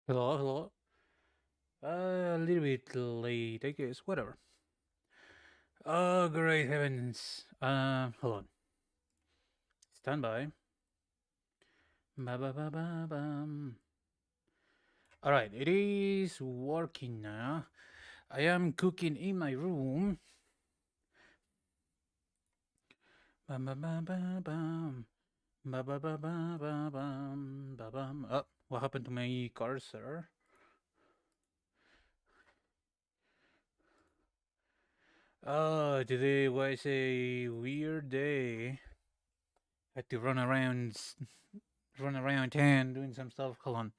Hello, hello. A little bit late, I guess. Whatever. Oh, great heavens. Hold on. Stand by. Ba ba ba ba bam. All right, it is working now. I am cooking in my room. Bam bam bam bam bam. Ba ba ba ba ba bam ba bam. Oh, what happened to my cursor? Oh, today was a weird day. Had to run around town doing some stuff. Hold on.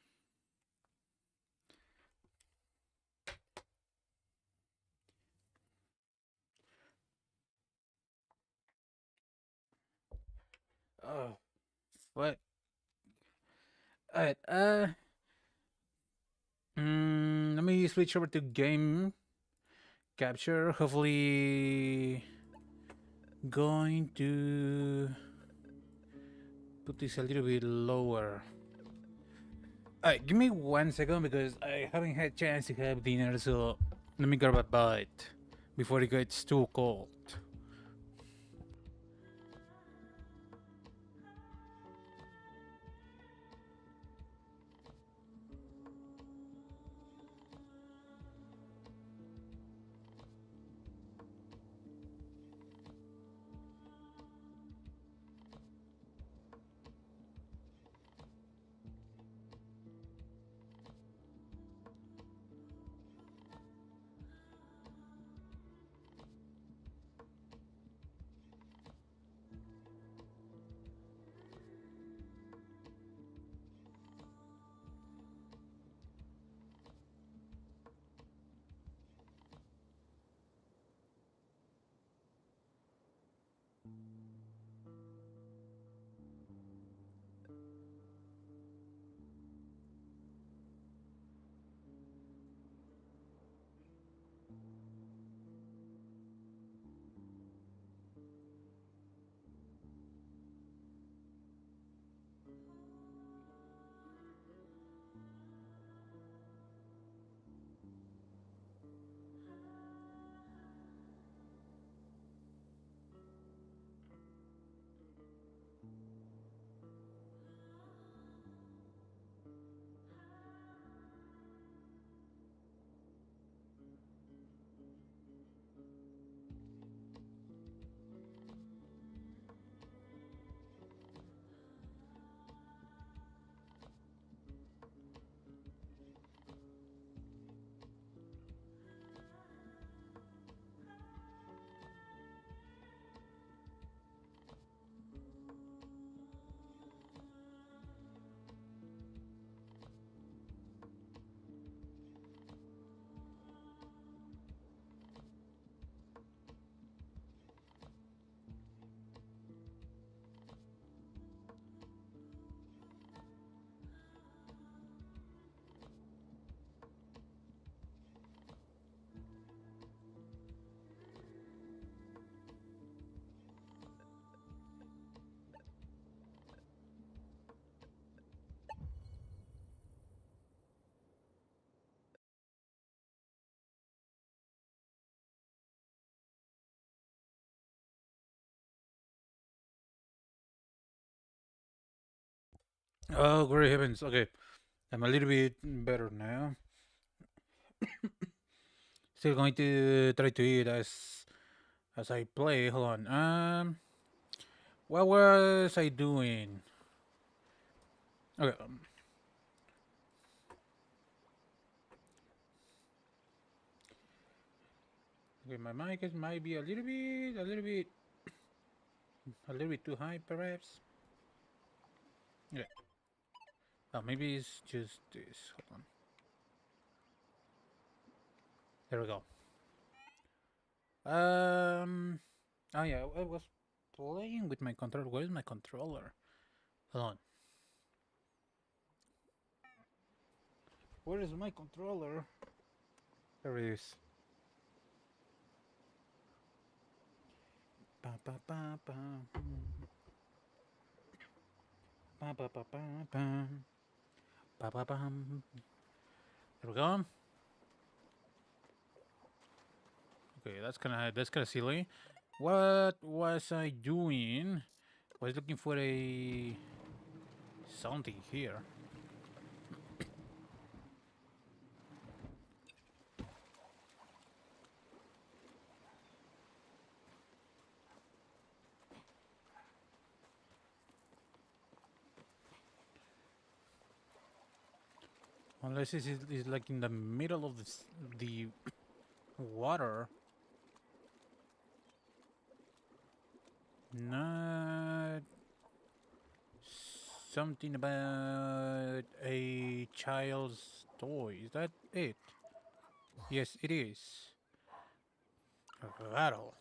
Oh, what? Alright, let me switch over to game capture. Hopefully, going to put this a little bit lower. Alright, give me 1 second because I haven't had chance to have dinner, so let me grab a bite before it gets too cold. Oh, great heavens. Okay, I'm a little bit better now. Still going to try to eat as I play. Hold on. What was I doing? Okay. Okay, my mic is might be a little bit too high, perhaps. Yeah. Oh, maybe it's just this. Hold on. There we go. Um. Oh yeah, I was playing with my controller. Where is my controller? Hold on. Where is my controller? There it is. Ba ba ba ba. Ba ba ba ba ba. Ba ba bam. There we go. Okay, that's kinda silly. What was I doing? Was looking for a something here. Unless it's like in the middle of the water. Not something about a child's toy. Is that it? Yes, it is. A rattle.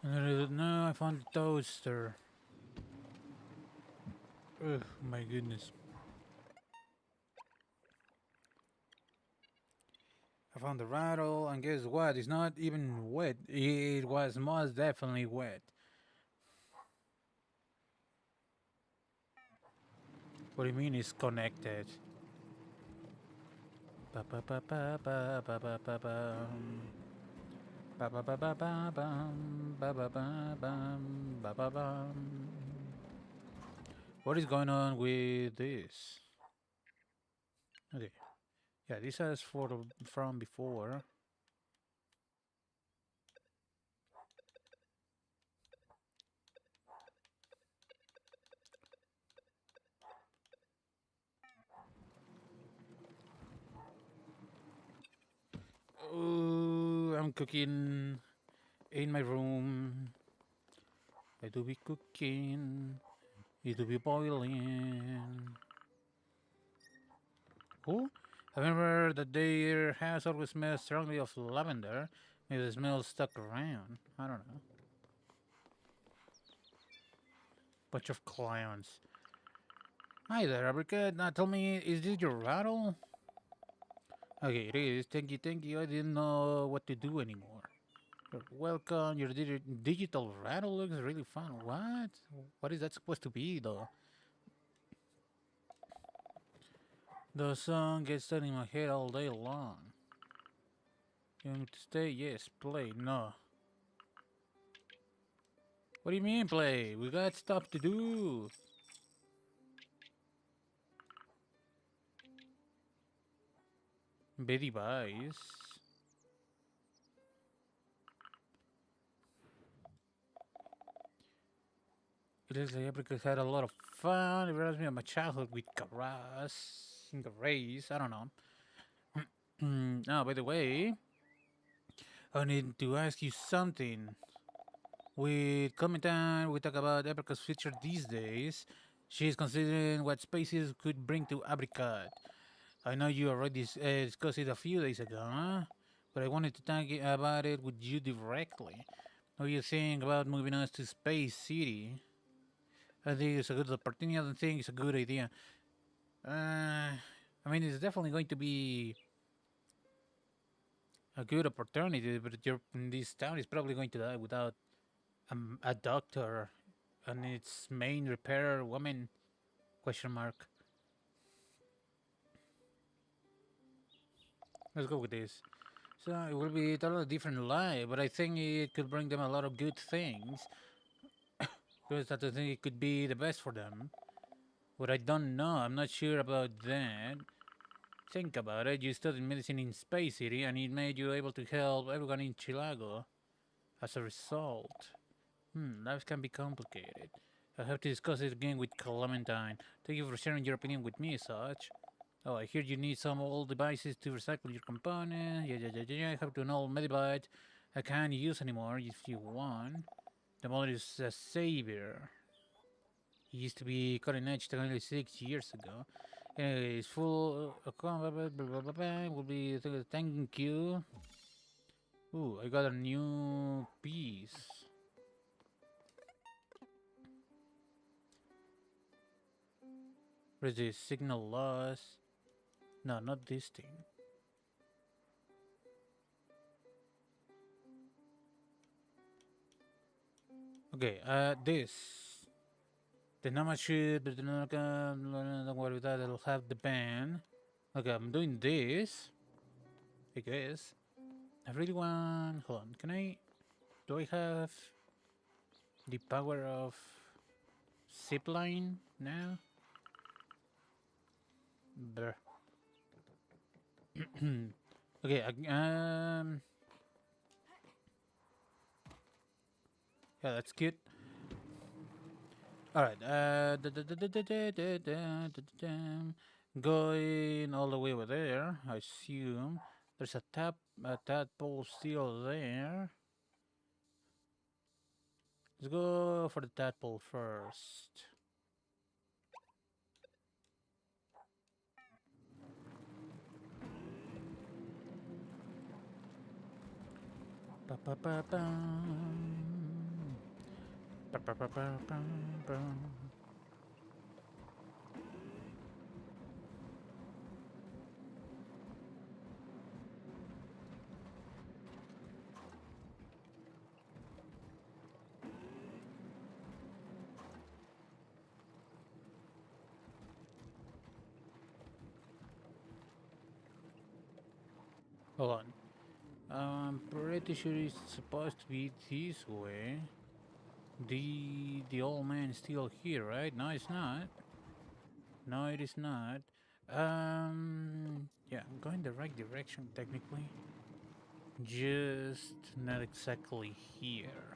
No, I found the toaster. Ugh, my goodness. I found the rattle, and guess what? It's not even wet. It was most definitely wet. What do you mean it's connected? Ba ba ba ba ba ba ba ba bum. Ba ba ba ba ba bum. Ba ba ba bum. Ba ba bum. What is going on with this? Okay. Yeah, this is from before. Oh, I'm cooking in my room. I do be cooking. It do be boiling. Oh, I remember that their house always smells strongly of lavender. Maybe the smell stuck around. I don't know. Bunch of clowns. Hi there, Abricot. Now tell me, is this your rattle? Okay, it is. Thank you, thank you. I didn't know what to do anymore. You're welcome. Your digital rattle looks really fun. What? What is that supposed to be, though? The song gets stuck in my head all day long. You want me to stay? Yes. Play? No. What do you mean play? We got stuff to do. Betty buys. It looks like Apricot had a lot of fun. It reminds me of my childhood with Caras in the race. I don't know. Oh, by the way, I need to ask you something. With Clementine, we talk about Apricot's future these days. She's considering what spaces could bring to Apricot. I know you already discussed it a few days ago, huh? But I wanted to talk about it with you directly. What do you think about moving us to Space City? I think it's a good opportunity. I don't think it's a good idea. I mean, it's definitely going to be a good opportunity, but this town is probably going to die without a doctor and its main repair woman? Question mark. Let's go with this. So it will be a totally different life, but I think it could bring them a lot of good things. Because I think it could be the best for them. But I don't know. I'm not sure about that. Think about it. You studied medicine in Space City, and it made you able to help everyone in Chilago. As a result, life can be complicated. I have to discuss it again with Clementine. Thank you for sharing your opinion with me, Such. Oh, I hear you need some old devices to recycle your components. Yeah. I have to an old Medibite I can't use anymore if you want. The model is a savior. He used to be cutting edge only 6 years ago. Anyway, it's full combat, blah blah blah blah. Will be thank you. Ooh, I got a new piece. What is this? Signal loss? No, not this thing. Okay, this. The Nama shoot, but don't worry with that, it'll have the ban. Okay, I'm doing this. I guess. I really want... Hold on, can I... Do I have the power of zipline now? Brr. Okay, yeah, that's good. Alright, going all the way over there, I assume. There's a tadpole still there. Let's go for the tadpole first. Ba ba ba bum. Ba ba ba ba bum bum. Hold on. I'm pretty sure it's supposed to be this way. The old man is still here, right? No, it's not. No, it is not. Yeah, I'm going the right direction technically. Just not exactly here.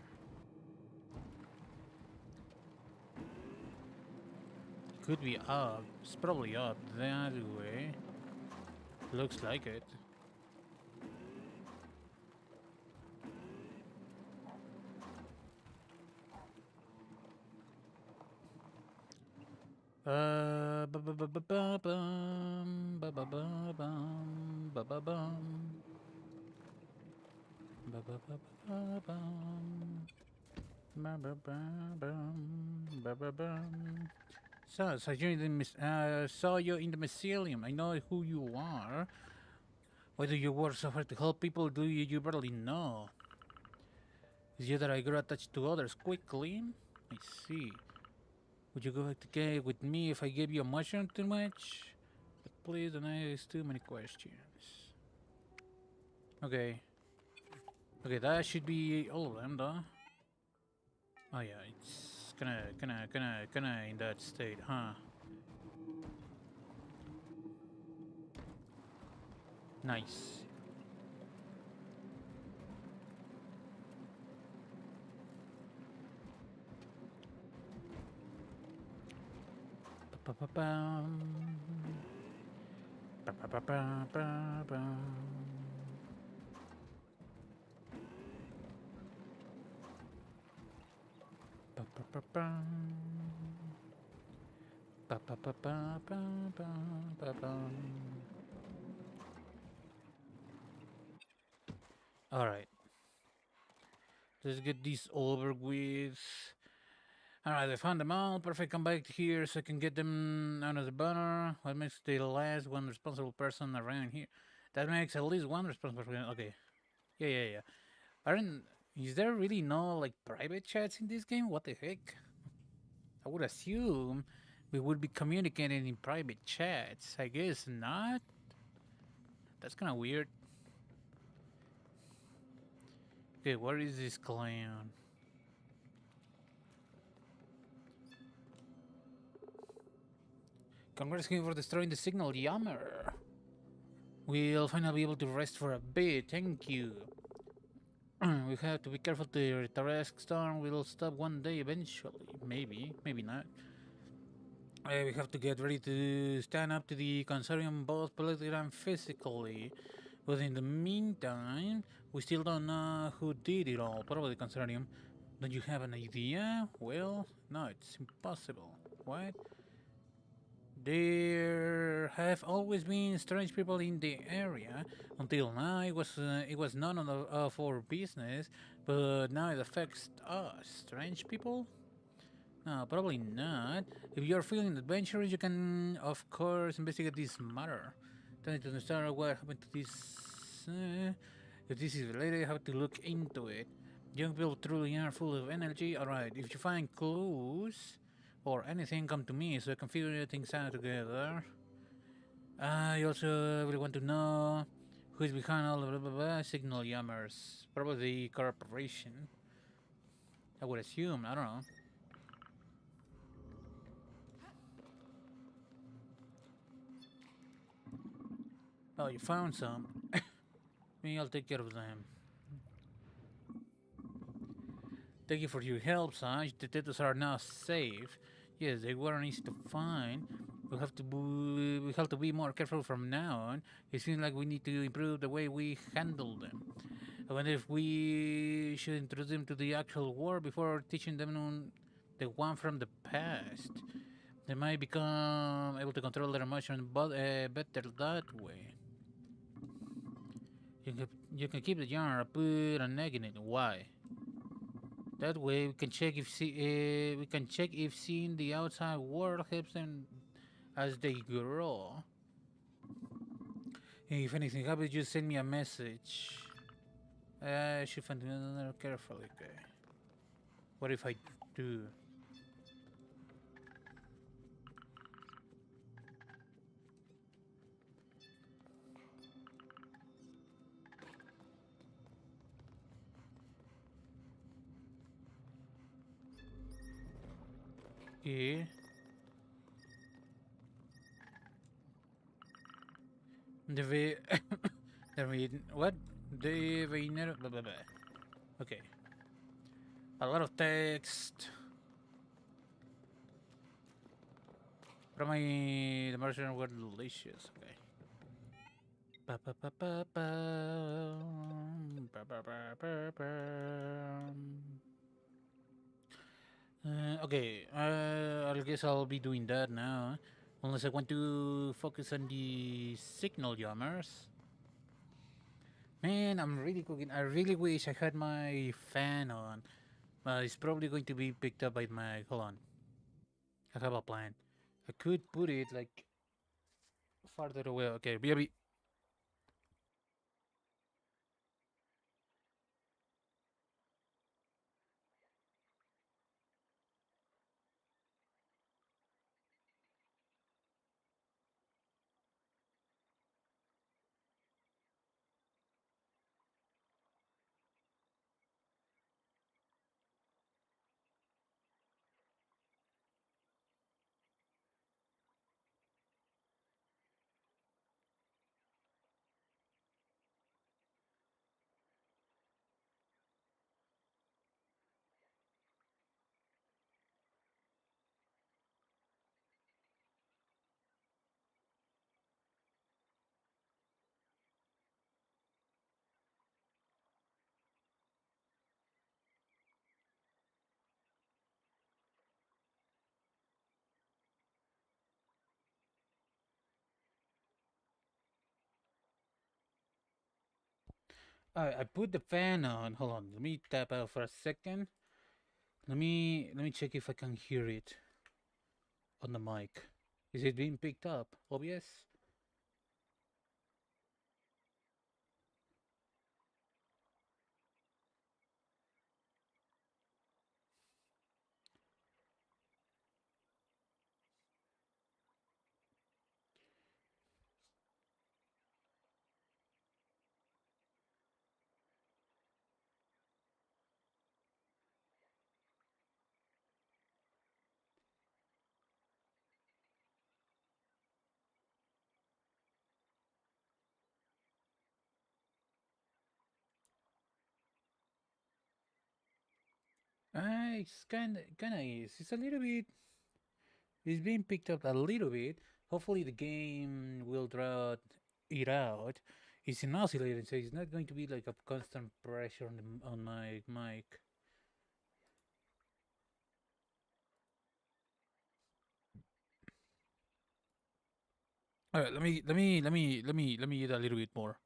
Could be up. It's probably up that way. Looks like it. Ba ba ba ba ba bum, ba ba ba bum, ba ba bum, ba ba ba ba bum, ba ba ba bum, ba ba bum. So, saw you in the mycelium. I know who you are. Why do you work so hard to help people? Do you? You barely know. It's you that I grew attached to others quickly. I see. Would you go back to cave with me if I gave you a mushroom too much? But please don't ask too many questions. Okay. Okay, that should be all of them, though. Oh yeah, it's kinda in that state, huh? Nice. Ba-ba-ba-bum. Ba-ba-ba-ba-ba-bum. Ba-ba-ba-bum. Ba-ba-ba-ba-ba-ba-ba-bum. All right. Let's get this over with. Alright, I found them all. Perfect, come back here so I can get them out of the banner. What makes the last one responsible person around here? That makes at least one responsible person. Okay. Yeah. Aren't... Is there really no, like, private chats in this game? What the heck? I would assume we would be communicating in private chats. I guess not? That's kind of weird. Okay, where is this clown? Congrats for destroying the signal, Yammer. We'll finally be able to rest for a bit, thank you. We have to be careful. The Tarrasque storm will stop one day eventually. Maybe, maybe not. We have to get ready to stand up to the consortium both politically and physically. But in the meantime, we still don't know who did it all. Probably the consortium. Don't you have an idea? Well, no, it's impossible. What? There have always been strange people in the area. Until now, it was none of our business, but now it affects us. Strange people? No, probably not. If you're feeling adventurous, you can, of course, investigate this matter. Trying to understand what happened to this. If this is related, you have to look into it. Young people truly are full of energy. Alright, if you find clues, or anything come to me so I can figure things out together. I also really want to know who's behind all the blah blah blah signal jammers. Probably the corporation. I would assume. I don't know. Oh, you found some. Me, I'll take care of them. Thank you for your help, son. The tattoos are now safe. Yes, they weren't easy to find. We have to be more careful from now on. It seems like we need to improve the way we handle them. I wonder if we should introduce them to the actual war before teaching them on the one from the past. They might become able to control their emotions better that way. You can keep the jar, put an egg in it. Why? That way we can check if seeing the outside world helps them as they grow. If anything happens, just send me a message. I should find another carefully. Okay. What if I do? Yeah. The ve what? The veiner blah blah blah. Okay. A lot of text. But the Martian were delicious. Okay. Ba ba ba ba ba. Ba ba ba ba ba. Okay, I guess I'll be doing that now. Unless I want to focus on the signal jammers. Man, I'm really cooking. I really wish I had my fan on. But it's probably going to be picked up by my. Hold on. I have a plan. I could put it like farther away. Okay, BRB. I put the fan on. Hold on. Let me tap out for a second. Let me check if I can hear it on the mic. Is it being picked up? Obvious. It's kind of is. It's a little bit. It's being picked up a little bit. Hopefully, the game will draw it out. It's an oscillator, so it's not going to be like a constant pressure on my mic. All right, let me get a little bit more.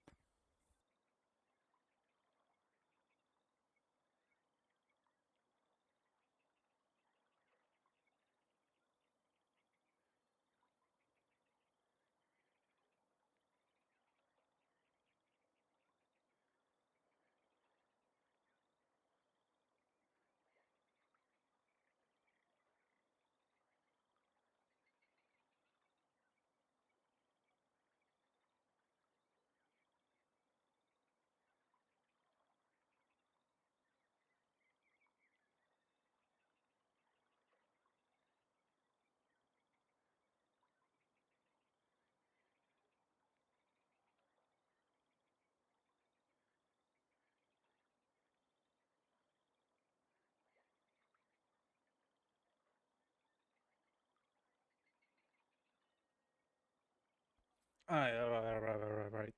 Right.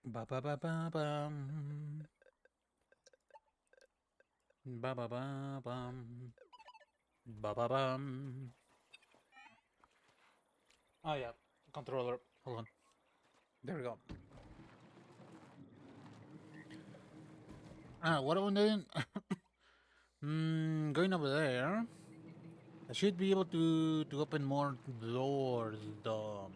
Ba ba ba ba bum. Ba ba ba bum. Ba ba bum. Oh yeah, controller. Hold on. There we go. What am I doing? Going over there. I should be able to open more doors, though.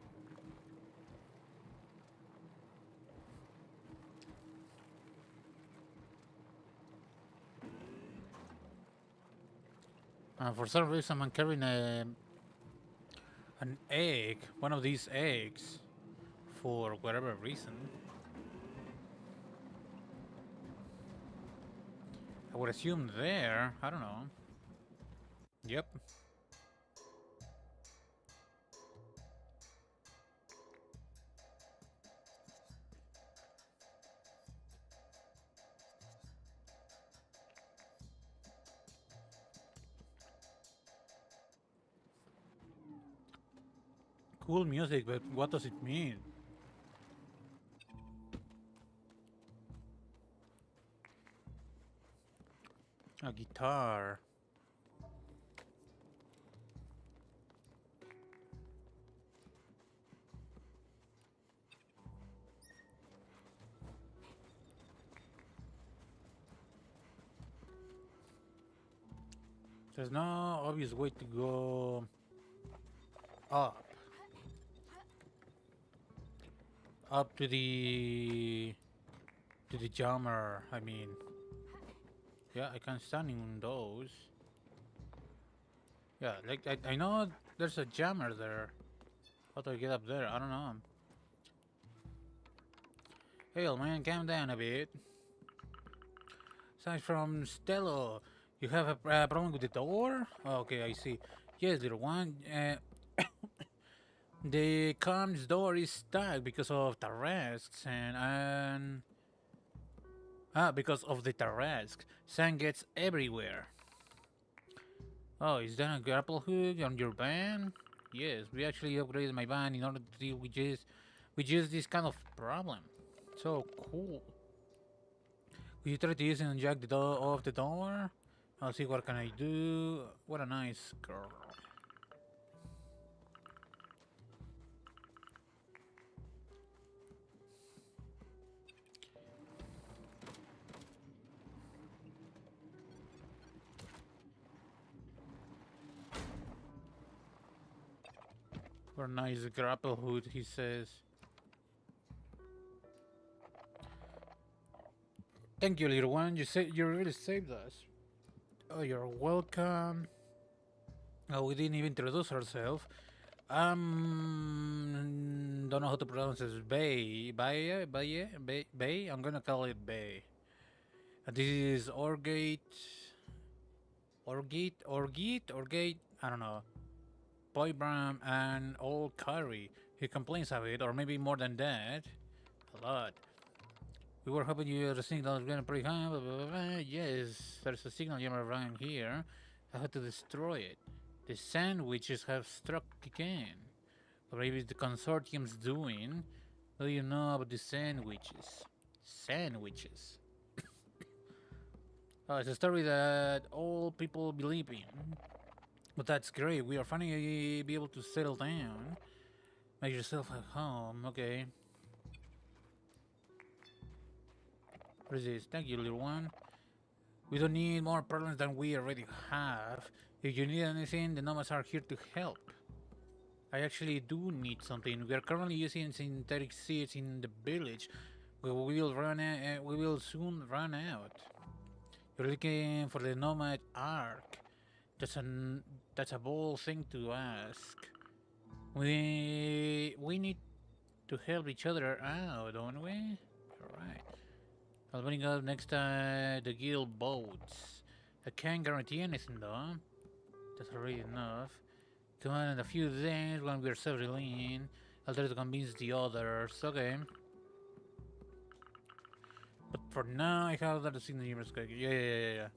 For some reason, I'm carrying an egg, one of these eggs, for whatever reason. I would assume there. I don't know. Yep. Cool music, but what does it mean? A guitar. There's no obvious way to go up. Up to the jammer. I mean, yeah, I can stand in those. Yeah, like I know there's a jammer there. How do I get up there? I don't know. Hey, old man, calm down a bit. Aside from Stello, you have a problem with the door? Okay, I see. Yes, little one. The comms door is stuck because of the risks and because of the Tarrasque. Sand gets everywhere. Oh, is that a grapple hook on your van? Yes, we actually upgraded my van in order to deal with just this kind of problem. So cool. Will you try to use it and jack the door off the door? I'll see what can I do. What a nice girl. What a nice grapple hook, he says. Thank you, little one. You really saved us. Oh, you're welcome. Oh, we didn't even introduce ourselves. Don't know how to pronounce this. Bay. I'm gonna call it Bay. This is Orgate. I don't know. Boy Bram and old Curry. He complains of it, or maybe more than that. A lot. We were hoping you the signal was gonna pretty high. Blah, blah, blah, blah. Yes, there's a signal jammer around here. I had to destroy it. The sandwiches have struck again. Or maybe the consortium's doing. What do you know about the sandwiches? Sandwiches. Oh, it's a story that all people believe in. But that's great. We are finally be able to settle down. Make yourself at home. Okay. What is this? Thank you, little one. We don't need more problems than we already have. If you need anything, the nomads are here to help. I actually do need something. We are currently using synthetic seeds in the village. We will soon run out. You're looking for the nomad ark. That's a bold thing to ask. We need to help each other out, don't we? Alright. I'll bring up next time the guild boats. I can't guarantee anything though. That's already enough. Come on, in a few days when we're settling in, I'll try to convince the others. Okay. But for now, I have that signal. Yeah.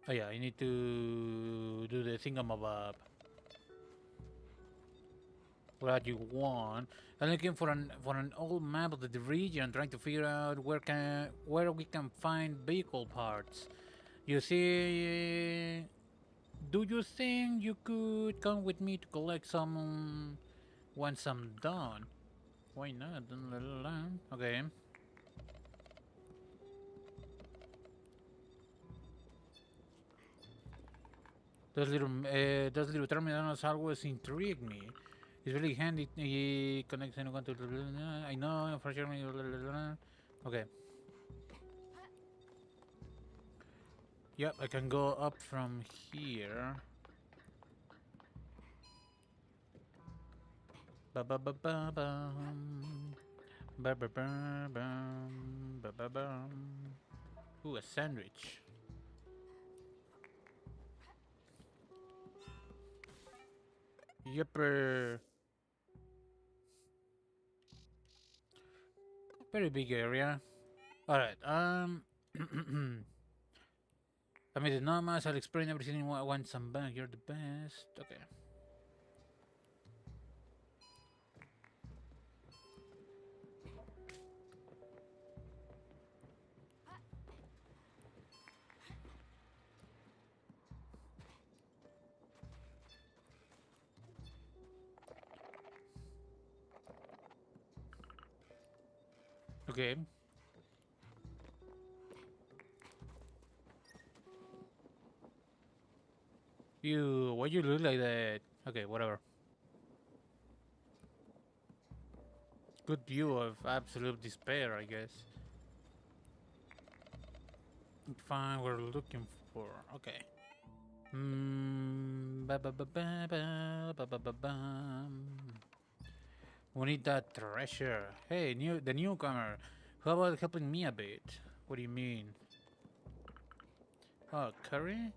Oh yeah, I need to do the thingamabob. What you want? I'm looking for an old map of the region, trying to figure out where we can find vehicle parts. You see, do you think you could come with me to collect some once I'm done? Why not? Okay. Those little terminals always intrigue me. It's really handy. He connects anyone to. I know for sure. Okay. Yep, I can go up from here. Ba ba ba ba bum. Ba ba ba bum. Ba ba bum. Ooh, a sandwich. Yepper. Very big area. Alright, I made the nomads, I'll explain everything once I'm back. You're the best. Okay. Okay. Why you look like that? Okay, whatever. Good view of absolute despair, I guess. Fine, we're looking for. Okay. Ba ba ba ba ba ba ba ba ba. We need that treasure. Hey, the newcomer. How about helping me a bit? What do you mean? Oh, Curry?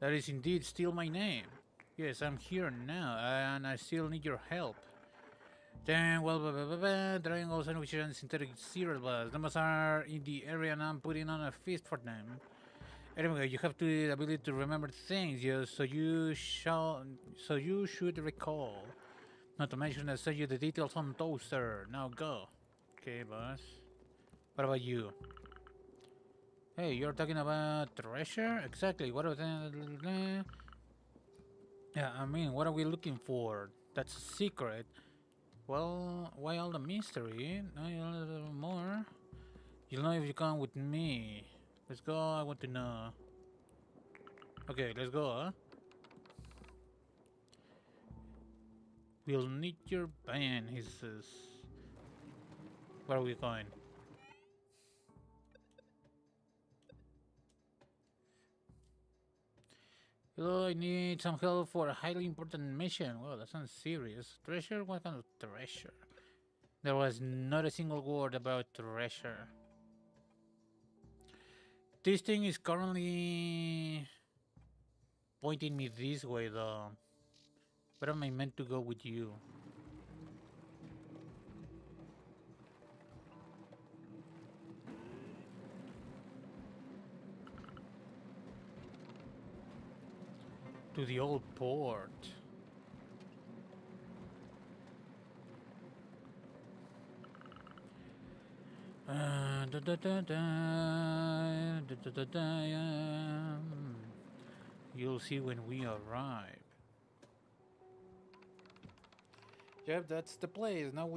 That is indeed still my name. Yes, I'm here now, and I still need your help. Then, well, drying all sandwiches and synthetic cereal bars. Numbers are in the area, and I'm putting on a feast for them. Anyway, you have the ability to remember things, yes, so you should recall. Not to mention I sent you the details on Toaster. Now go. Okay, boss. What about you? Hey, you're talking about treasure? Exactly. What are the... Yeah, I mean, what are we looking for? That's a secret. Well, why all the mystery? No, a little more. You'll know if you come with me. Let's go, I want to know. Okay, let's go, huh? We'll need your band, he says. Where are we going? Hello, I need some help for a highly important mission. Well, that sounds serious. Treasure? What kind of treasure? There was not a single word about treasure. This thing is currently pointing me this way, though. Where am I meant to go with you? To the old port. You'll see when we arrive. Yep, that's the place. Now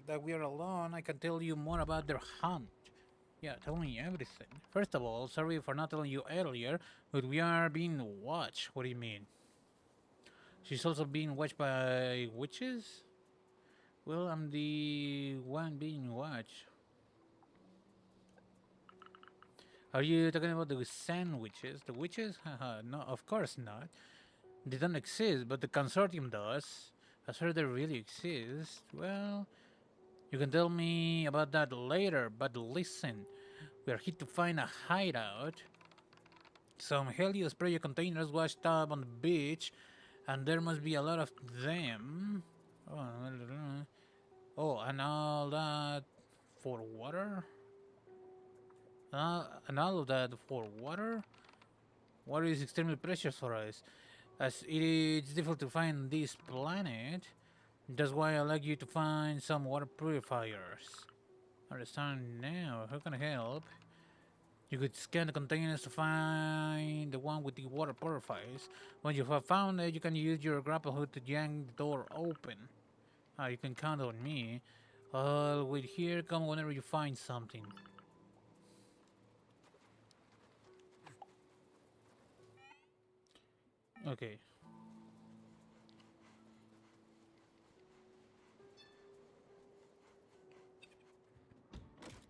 that we are alone, I can tell you more about their hunt. Yeah, tell me everything. First of all, sorry for not telling you earlier, but we are being watched. What do you mean? She's also being watched by witches? Well, I'm the one being watched. Are you talking about the sandwiches? The witches? Haha, no, of course not. They don't exist, but the consortium does. As far as they really exist, well, you can tell me about that later, but listen. We are here to find a hideout. Some Helios project containers washed up on the beach, and there must be a lot of them. Oh, and all that for water? And all of that for water? Water is extremely precious for us, as it is difficult to find on this planet. That's why I'd like you to find some water purifiers. Understand now. How can I help? You could scan the containers to find the one with the water purifiers. When you have found it, you can use your grapple hook to yank the door open. You can count on me. I'll wait here. Come whenever you find something. Okay.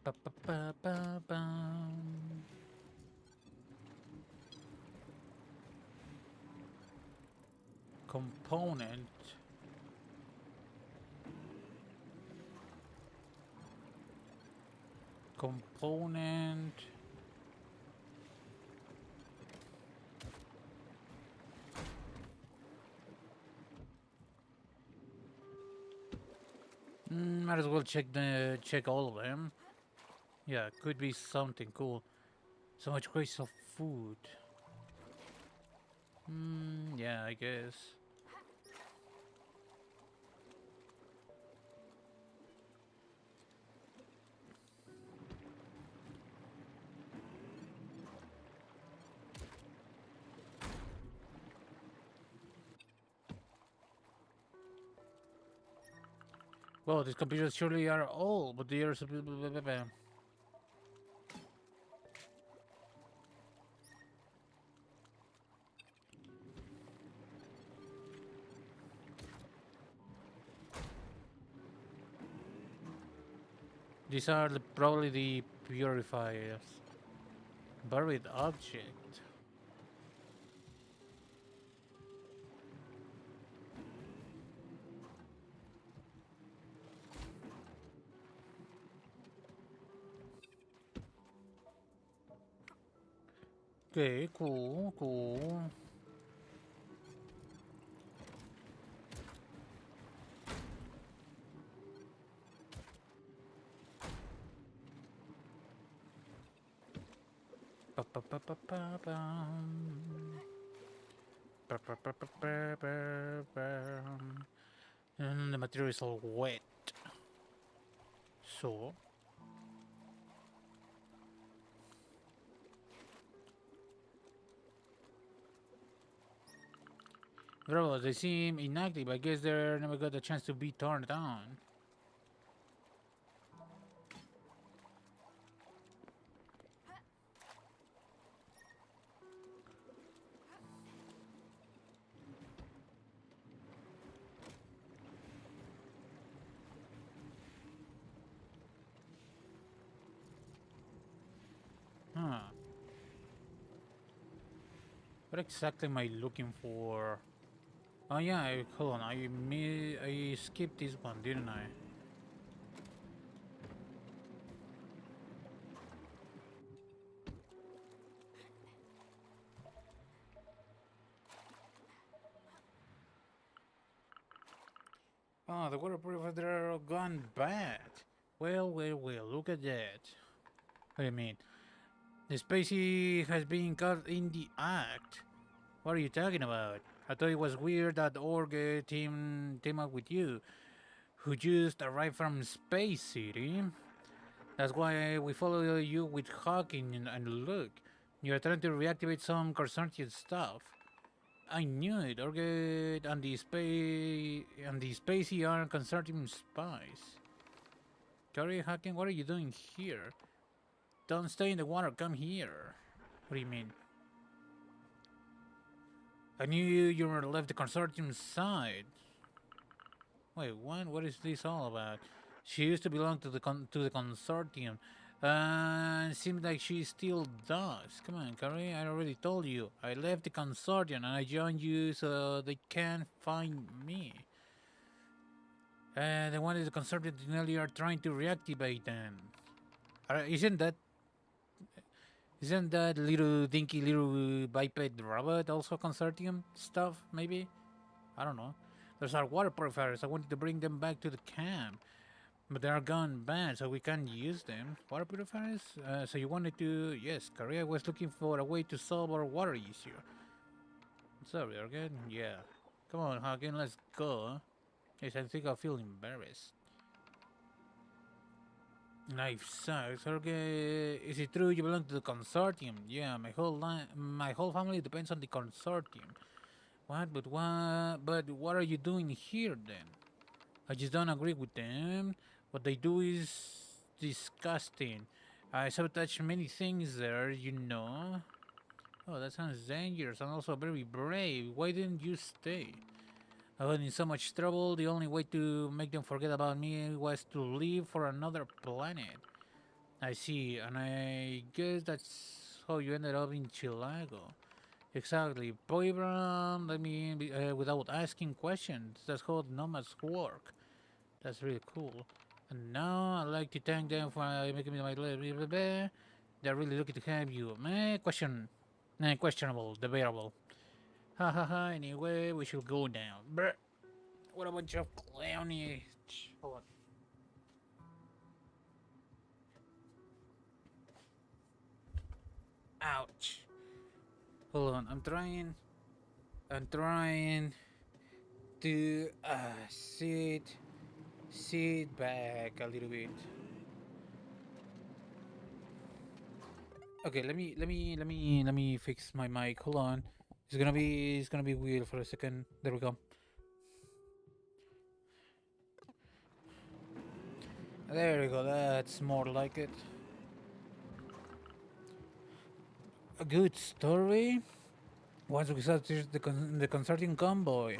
Ba, ba, ba, ba, ba. Component. Component. Might as well check all of them. Yeah, could be something cool. So much waste of food. Yeah, I guess. Well, these computers surely are old, but they are. These are probably the purifiers. Buried object. Okay, cool, cool. Ba, ba, ba, ba, ba, bum. Ba, ba, ba, ba, ba, ba, bum. And the material is all wet. So. Bro, they seem inactive. I guess they never got a chance to be turned on. Huh. What exactly am I looking for? Oh yeah, hold on. I skipped this one, didn't I? Oh, the water purifiers are gone bad. Well, well, well. Look at that. What do you mean? The spacey has been caught in the act. What are you talking about? I thought it was weird that Org team up with you, who just arrived from Space City. That's why we follow you with Hawking and look. You're trying to reactivate some consortium stuff. I knew it. Orgate and the Spacey are consortium spies. Gary Hawking, what are you doing here? Don't stay in the water. Come here. What do you mean? I knew you were left the consortium side. Wait, what? What is this all about? She used to belong to the consortium, and seems like she still does. Come on, Carrie. I already told you. I left the consortium and I joined you so they can't find me. The one is the consortium nearly are trying to reactivate them. Isn't that little dinky little biped robot also consortium stuff? Maybe. I don't know. There's our water purifiers. I wanted to bring them back to the camp. But they are gone bad, so we can't use them. Water purifiers? So you wanted to... Yes, Korea was looking for a way to solve our water issue. Sorry, again? Yeah. Come on, Hagen, let's go. Yes, I think I feel embarrassed. Life sucks. Okay, is it true you belong to the consortium? Yeah, my whole family depends on the consortium. What? But what are you doing here then? I just don't agree with them. What they do is disgusting. I sabotage many things there, you know. Oh, that sounds dangerous and also very brave. Why didn't you stay? I was in so much trouble. The only way to make them forget about me was to leave for another planet. I see, and I guess that's how you ended up in Chilago. Exactly. Boybram, I mean, without asking questions. That's how nomads work. That's really cool. And now I'd like to thank them for making me my life. They're really lucky to have you. Questionable, debatable. Ha ha ha, anyway, we should go now. Brr. What a bunch of clowny. Hold on. Ouch. Hold on, I'm trying to sit back a little bit. Okay, let me fix my mic. Hold on. It's gonna be weird for a second. There we go. There we go. That's more like it. A good story. Once we saw the concerting convoy.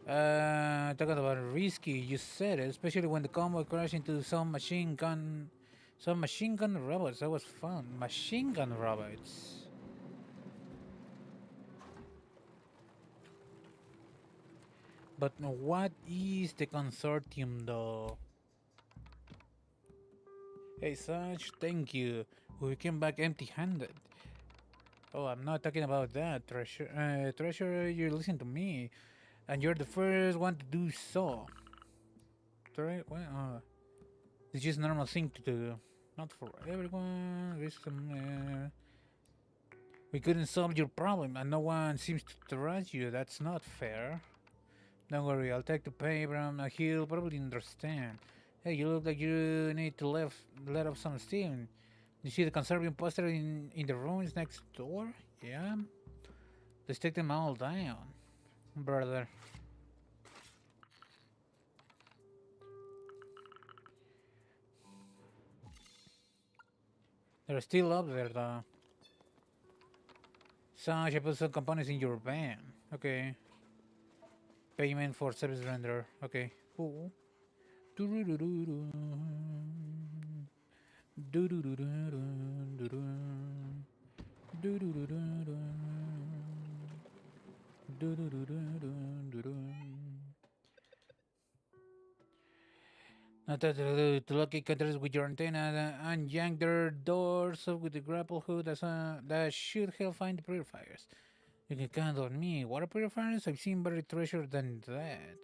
Talking about risky, you said it, especially when the convoy crashed into some machine gun robots. That was fun. Machine gun robots. But what is the consortium though? Hey, Saj, thank you. We came back empty-handed. Oh, I'm not talking about that, Treasure. Treasure, you listen to me, and you're the first one to do so. Right? Well, it's just a normal thing to do. Not for everyone. We couldn't solve your problem, and no one seems to trust you. That's not fair. Don't worry, I'll take the paper, and he'll probably understand. Hey, you look like you need to let off some steam. You see the conserving poster in the rooms next door? Yeah? Let's take them all down, brother. They're still up there, though. So I should put some components in your van. Okay. Payment for service render. Okay. Cool. Not that to lucky counters with your antenna and yank their doors up with the grapple hook. That should help find the purifiers. You can count on me. Water purifiers? I've seen better treasure than that.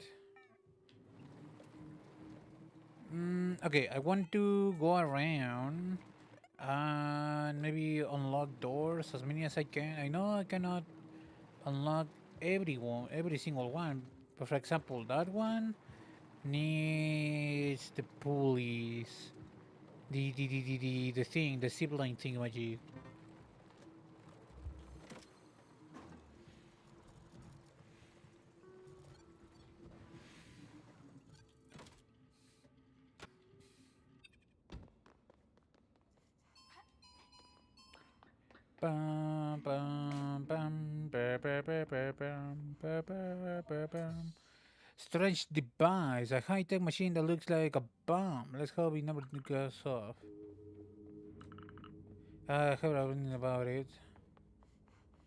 Okay, I want to go around and maybe unlock doors as many as I can. I know I cannot unlock every single one. But for example, that one needs the pulleys, the zipline thingamajig. Bum, bum, bum, ba, ba, ba, ba, bum, ba, ba, ba, bum. Strange device, a high-tech machine that looks like a bomb. Let's hope it never goes off. I have a reading about it.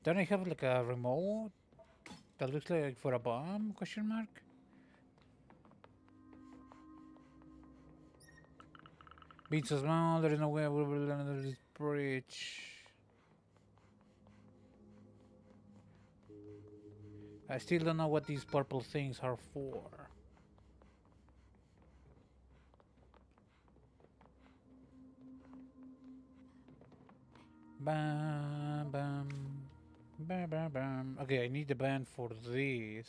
Don't I have like a remote that looks like for a bomb? Question mark. Being so small, there is no way I will be under this bridge. I still don't know what these purple things are for. Bam, bam, bam, bam, bam. Okay, I need the band for this.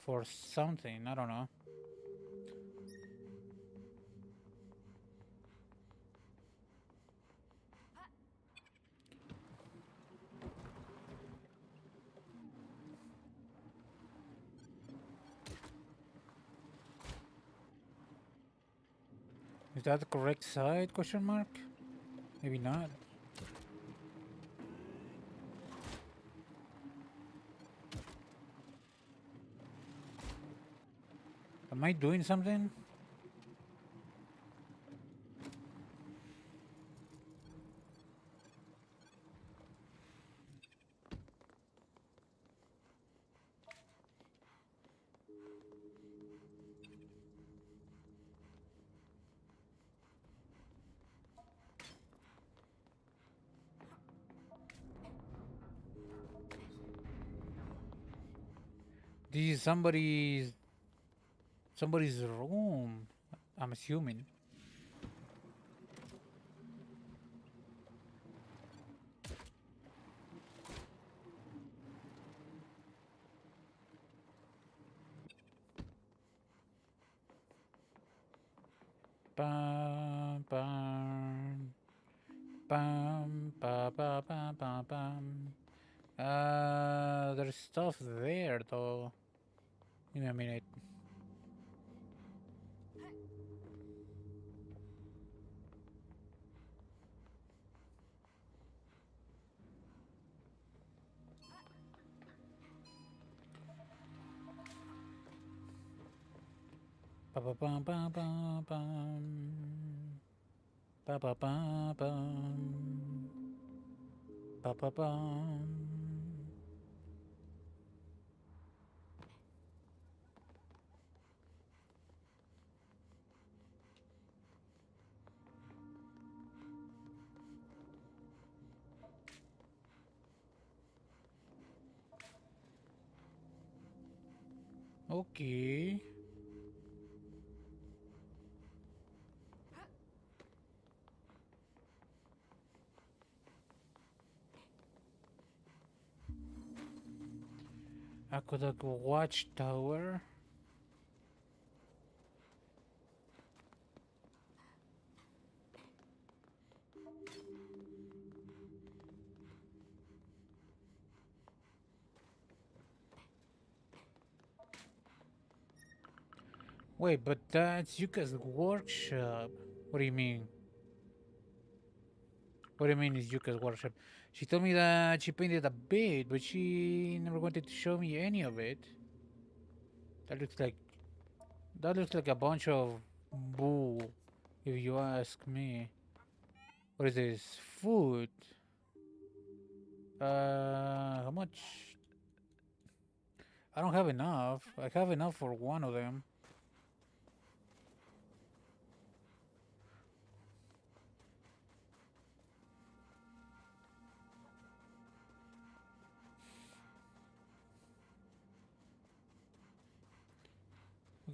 For something, I don't know. Is that the correct side? Question mark? Maybe not. Am I doing something? This is somebody's room. I'm assuming. Bam, bam, bam, ba, ba, ba, ba, bam. There's stuff there though. Give me a minute. Ba ba ba ba ba bam. Ba ba ba bam. Ba ba bam. Okay. Aqueduct Watchtower. Wait, but that's Yuka's workshop. What do you mean? What do you mean is Yuka's workshop? She told me that she painted a bit, but she never wanted to show me any of it. That looks like a bunch of bull, if you ask me. What is this? Food. How much? I don't have enough. I have enough for one of them.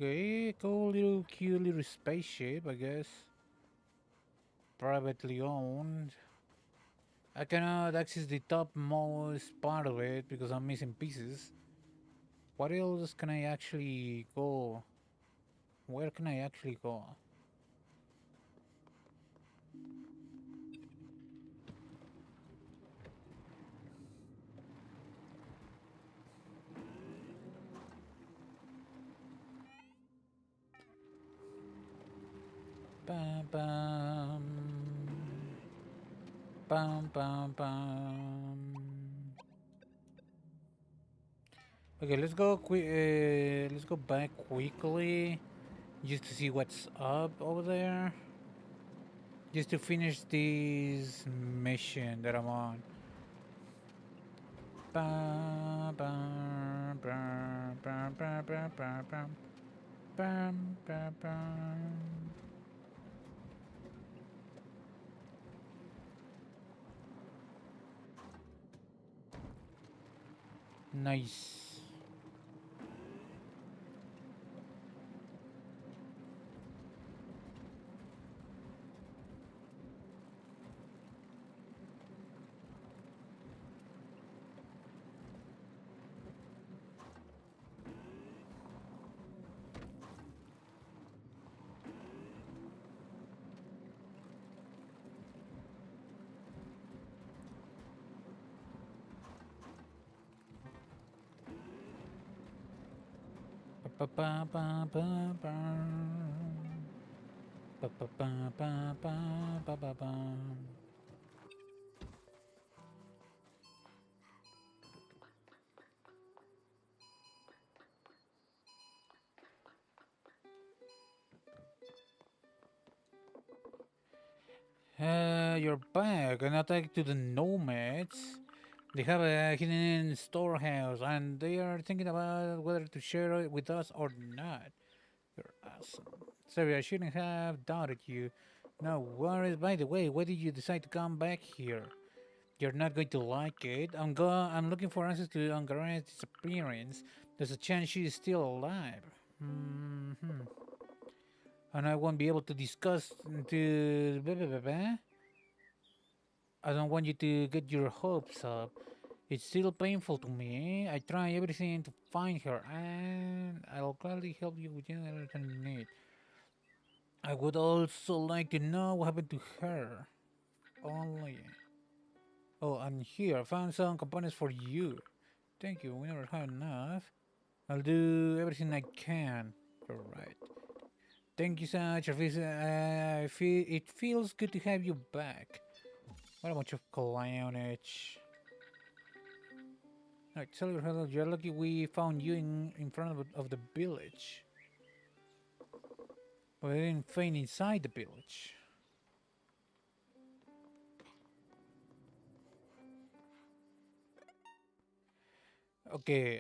Okay, cool little cute little spaceship, I guess. Privately owned. I cannot access the topmost part of it because I'm missing pieces. What else can I actually go? Where can I actually go? Bam bam. Bam bam bam. Okay, let's go quick. Let's go back quickly, just to see what's up over there. Just to finish this mission that I'm on. Bam bam bam bam bam bam bam bam bam bam bam. Nice. Ba ba ba ba ba. Ba ba ba ba ba ba ba ba. You're back and attack to the nomads. They have a hidden storehouse and they are thinking about whether to share it with us or not. You're awesome. Sorry, I shouldn't have doubted you. No worries. By the way, why did you decide to come back here? You're not going to like it. I'm looking for answers to Angara's disappearance. There's a chance she is still alive. Hmm. And I won't be able to discuss to. Blah, blah, blah, blah. I don't want you to get your hopes up. It's still painful to me. I try everything to find her, and I'll gladly help you with anything you need. I would also like to know what happened to her. Only. Oh, and here, I found some components for you. Thank you, we never have enough. I'll do everything I can. You're right. Thank you so much. It feels good to have you back. What a bunch of clownage. Alright, tell your hello. You're lucky we found you in front of the village. But I didn't find inside the village. Okay,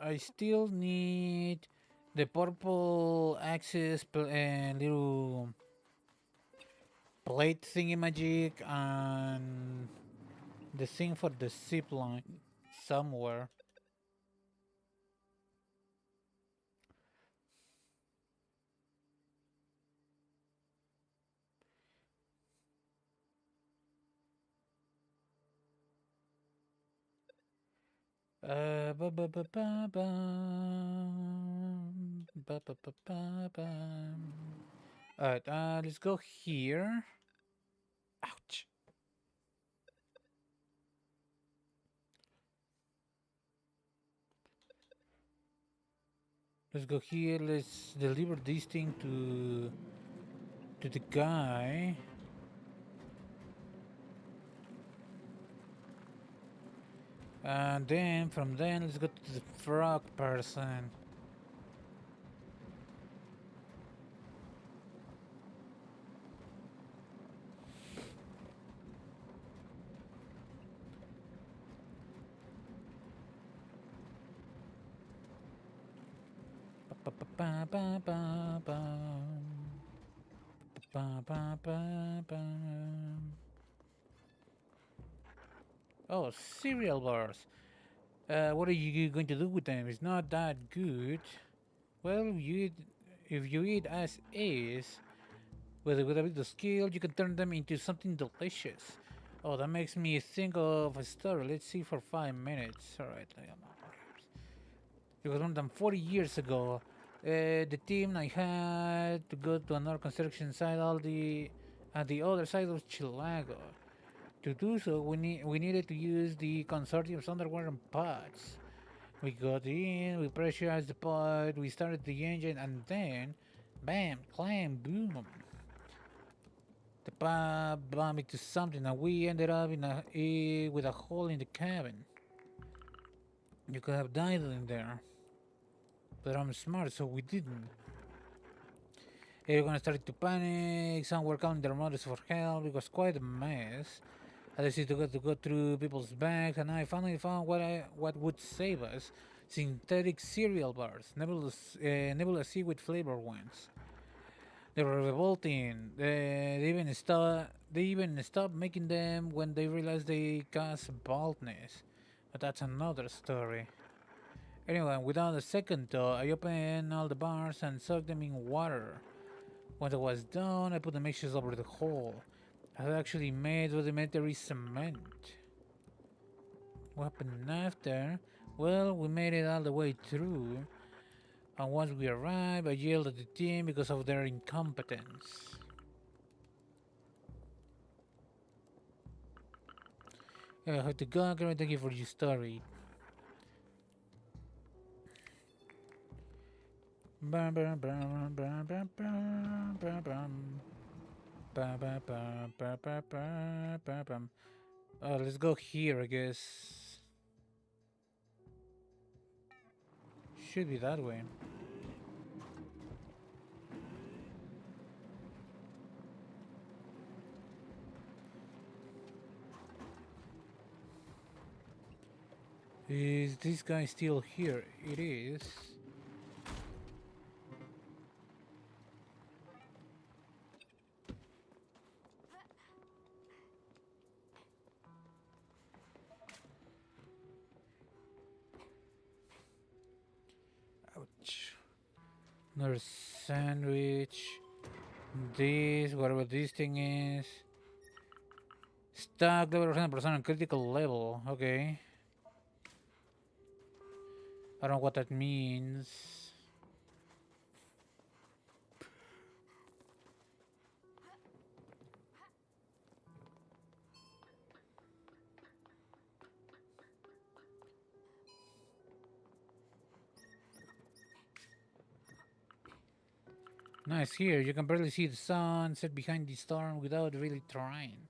I still need the purple axis and little plate thingy magic and the thing for the zip line somewhere. Ba ba ba ba ba ba ba ba ba ba. Alright, let's go here. Ouch. Let's go here. Let's deliver this thing to the guy. And then from then let's go to the frog person. Ba ba ba ba ba ba. Ba ba ba ba. Oh, cereal bars. What are you going to do with them? It's not that good. Well, if you eat as is, with a bit of skill, you can turn them into something delicious. Oh, that makes me think of a story. Let's see for 5 minutes. Alright, it was more than 40 years ago. The team I had to go to another construction site at the other side of Chilago. To do so, we needed to use the consortium's underwater pods. We got in, we pressurized the pod, we started the engine, and then, bam, clam, boom. The pod bumped into something, and we ended up with a hole in the cabin. You could have died in there, but I'm smart, so we didn't. Everyone started to panic, some were calling their mothers for help, it was quite a mess. I decided to go through people's bags, and I finally found what would save us: synthetic cereal bars, nebulous seaweed flavored ones. They were revolting. They even stopped making them when they realized they caused baldness. But that's another story. Anyway, without a second thought, I opened all the bars and soaked them in water. Once I was done, I put the mixtures over the hole. I had actually made rudimentary cement. What happened after? Well, we made it all the way through. And once we arrived, I yelled at the team because of their incompetence. How to go, thank you for your story. Bum, bum, bum, bum, bum, bum, bum, bum. Bum, bum, bum, bum, bum, bum, bum, bum. Let's go here, I guess. Should be that way. Is this guy still here? It is. Ouch. Another sandwich. This, whatever this thing is. Stack level 100% on critical level. Okay. I don't know what that means. Nice here. You can barely see the sun set behind the storm without really trying.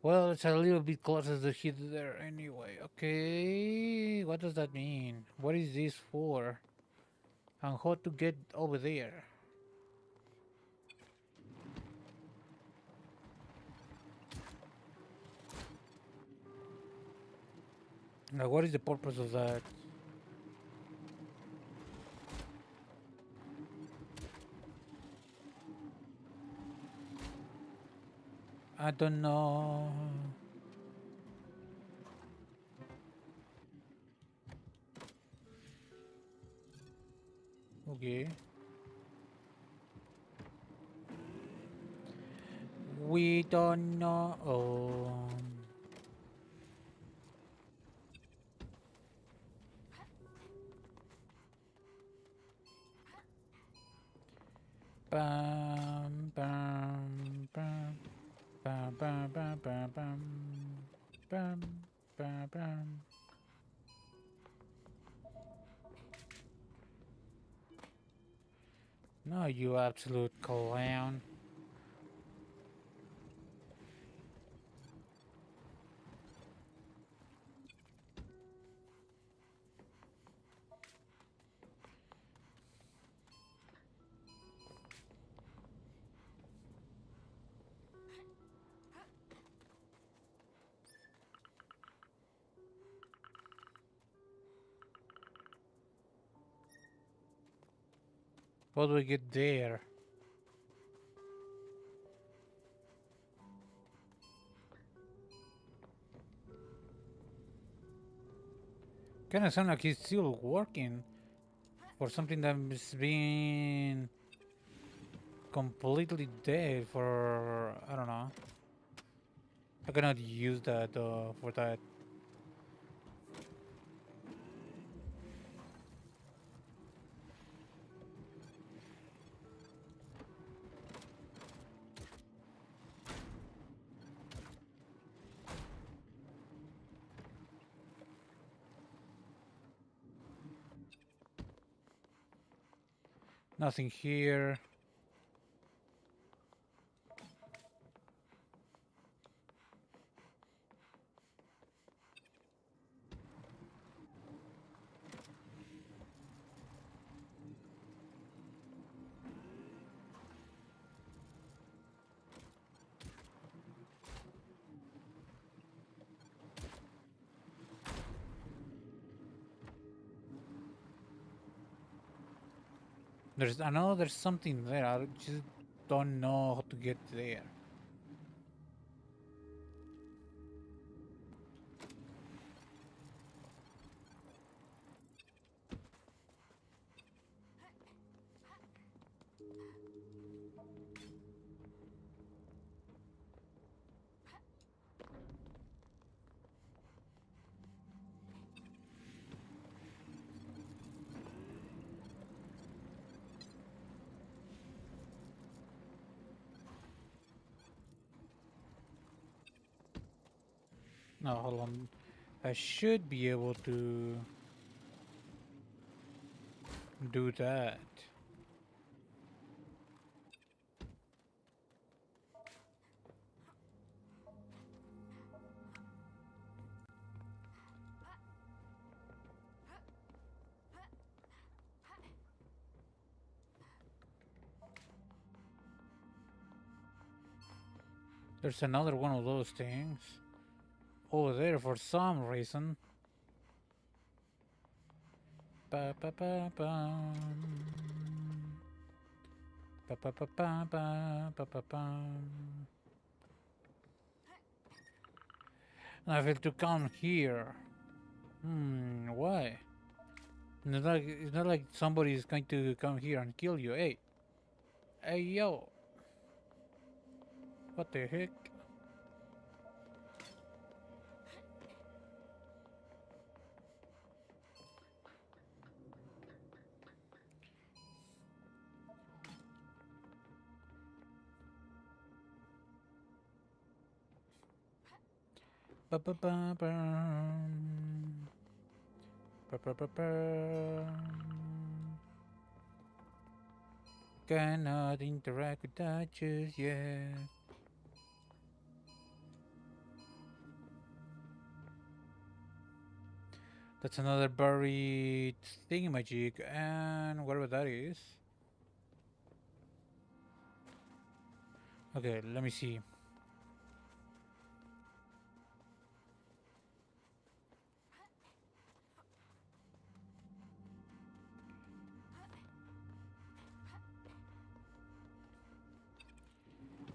Well, it's a little bit closer to hit there anyway. Okay, what does that mean? What is this for? And how to get over there? Like, what is the purpose of that? I don't know. Okay. We don't know. Oh. Bam, bam, bam, bam, bam, bam, bam, bam, bam, bam, bam. No, you absolute clown. How do we get there? Kinda sound like he's still working for something that's been completely dead for, I don't know. I cannot use that for that. Nothing here. I know there's something there. I just don't know how to get there. No, hold on. I should be able to do that. There's another one of those things over there for some reason. Ba ba ba bum. Ba ba ba ba ba ba ba bum. I have to come here. Why? It's not like somebody is going to come here and kill you. Hey, hey, yo. What the heck? Ba ba ba bum. Ba ba ba bum. Cannot interact with that just yet. That's another buried thingamajig, and whatever that is. Okay, let me see.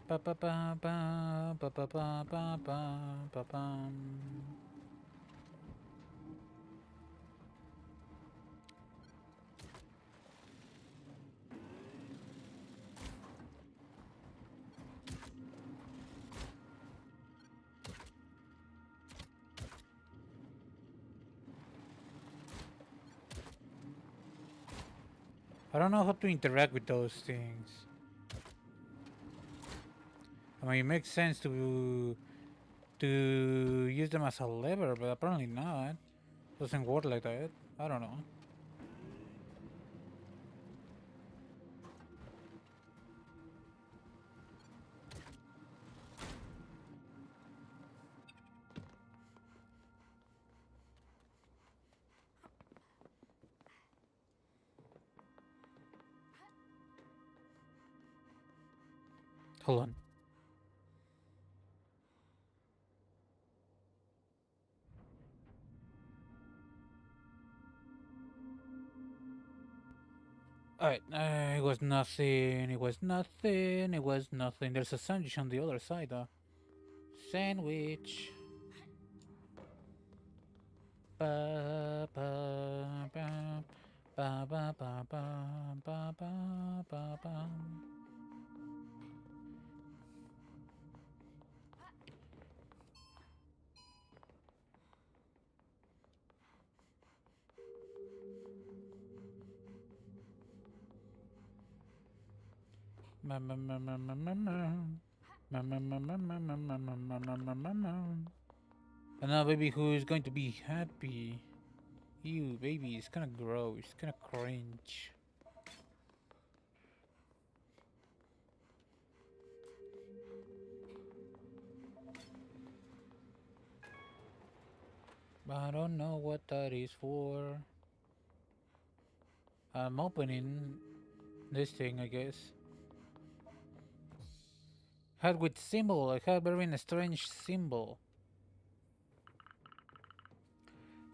Ba ba ba ba ba ba ba ba ba ba bum. I don't know how to interact with those things. I mean, it makes sense to use them as a lever, but apparently not. Doesn't work like that. I don't know. Hold on. Alright, it was nothing, it was nothing, it was nothing. There's a sandwich on the other side, though. Sandwich. Ba ba ba ba ba ba ba ba ba ba ba. And now baby who is going to be happy. You baby, it's kinda gross, kinda cringe. I don't know what that is for. I'm opening this thing, I guess. Hat with symbol, I have very strange symbol.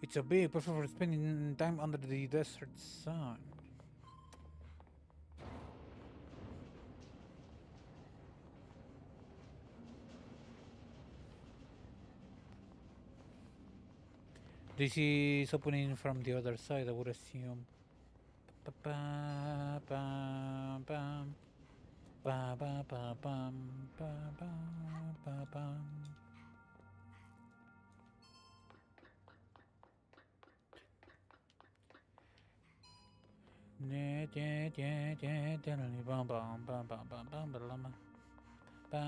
It's a big, perfect for spending time under the desert sun. This is opening from the other side, I would assume. Ba ba ba ba ba ba ba ba ba ba ba. Okay,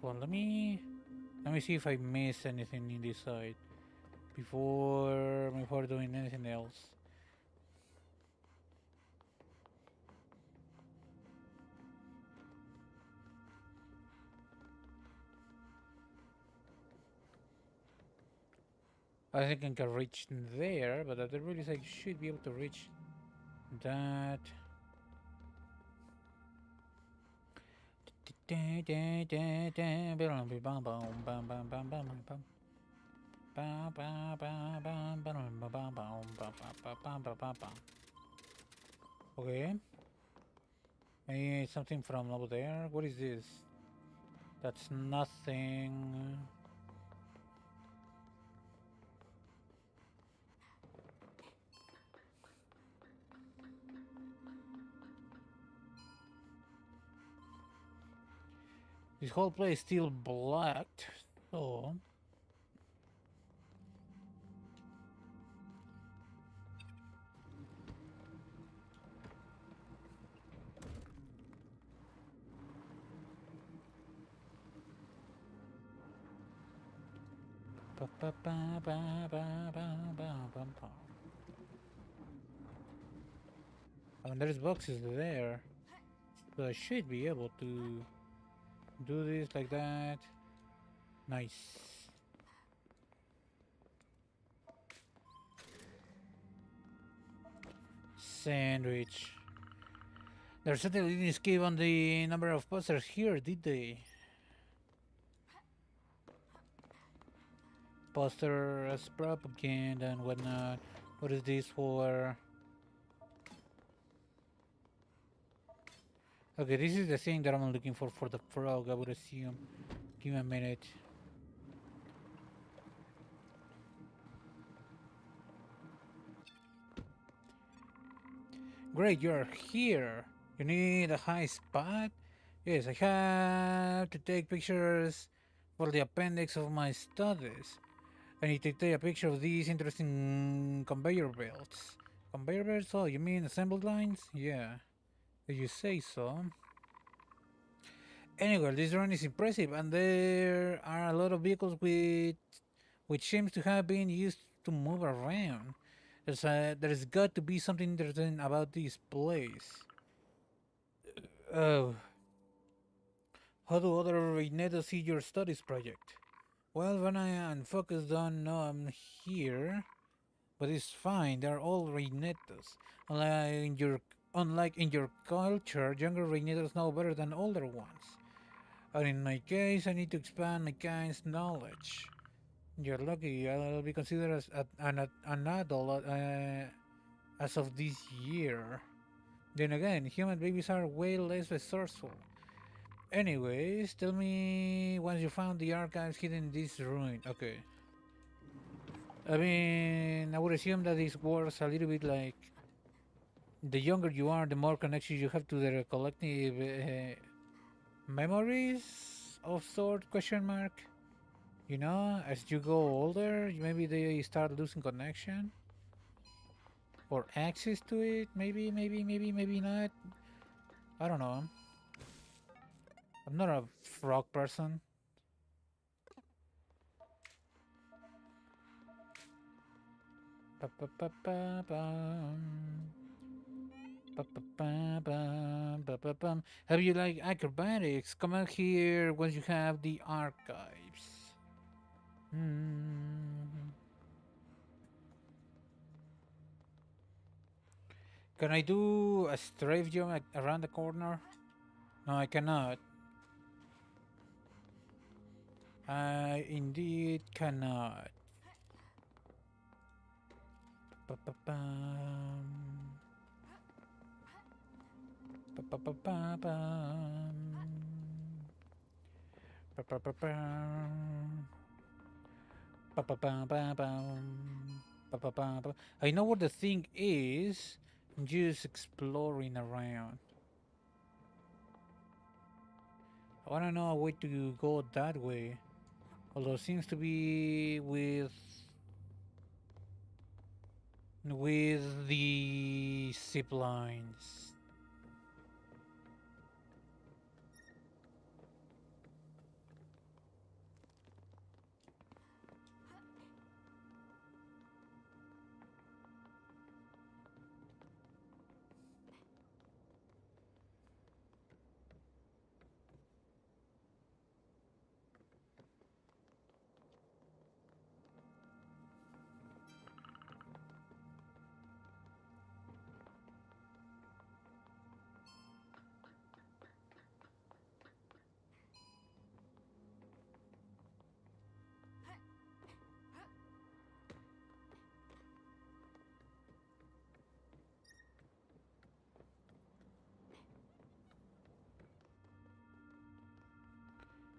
hold on, let me see if I miss anything in this side before doing anything else. I think I can reach there, but at the really I should be able to reach that. Okay. I need something from over there. What is this? That's nothing. This whole place is still blocked, so I mean, there's boxes there, but I should be able to do this like that. Nice. Sandwich. They certainly didn't skip on the number of posters here, did they? Poster as propaganda and whatnot. What is this for? Okay, this is the thing that I'm looking for the frog, I would assume. Give me a minute. Great, you're here. You need a high spot? Yes, I have to take pictures for the appendix of my studies. I need to take a picture of these interesting conveyor belts. Conveyor belts? Oh, you mean assembled lines? Yeah, if you say so. Anyway, this run is impressive, and there are a lot of vehicles which seems to have been used to move around. There's got to be something interesting about this place. Oh, how do other Reinetos see your studies project? Well, when I am focused on I'm here, but it's fine. They're all Reinetos. Unlike in your culture, younger Reinetos know better than older ones. And in my case, I need to expand my kind's knowledge. You're lucky. I'll be considered as an adult as of this year. Then again, human babies are way less resourceful. Anyways, tell me once you found the archives hidden in this ruin. Okay. I mean, I would assume that this works a little bit like the younger you are, the more connections you have to the collective memories of sort, question mark. You know, as you go older, maybe they start losing connection or access to it. Maybe not. I don't know. I'm not a frog person. Have you like acrobatics? Come out here once you have the archives. Can I do a strafe jump around the corner? No, I cannot. I indeed cannot. I know what the thing is. I'm just exploring around. I wanna know a way to go that way. Although it seems to be with the zip lines.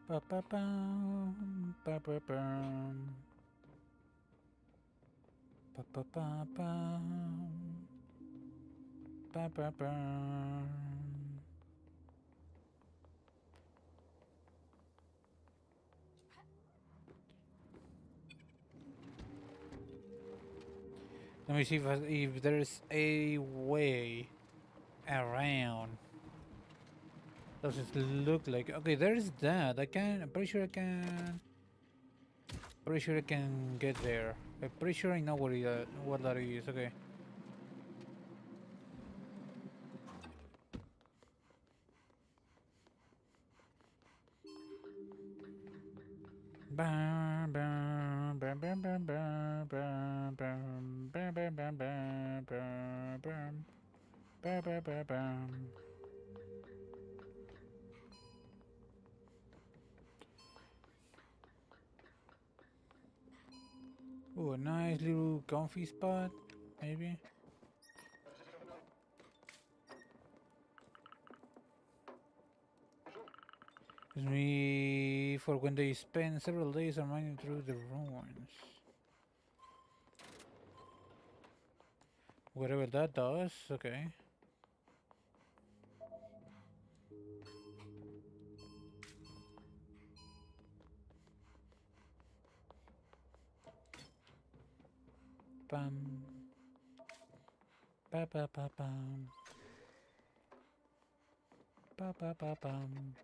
Pa pa pam, pa pa pam, pa pa pa pam, pa pa pam. Let me see if there's a way around. Does it look like? Okay, there's that. I can. I'm pretty sure I can. Pretty sure I can get there. I'm pretty sure I know what that is. Okay. Bam bam bam bam bam bam bam bam bam bam bam bam bam bam bam bam bam. Ooh, a nice little comfy spot, maybe. It's me for when they spend several days on mining through the ruins. Whatever that does, okay. Pam. Pa pa pa pam. Pa pa pa pam.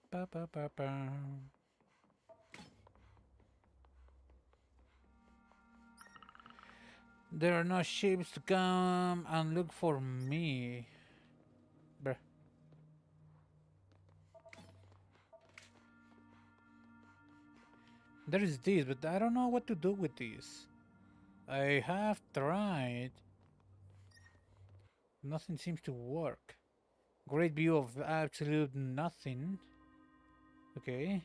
Pa pa pa pam. There are no ships to come and look for me. Bruh. There is this, but I don't know what to do with this. I have tried. Nothing seems to work. Great view of absolute nothing. Okay.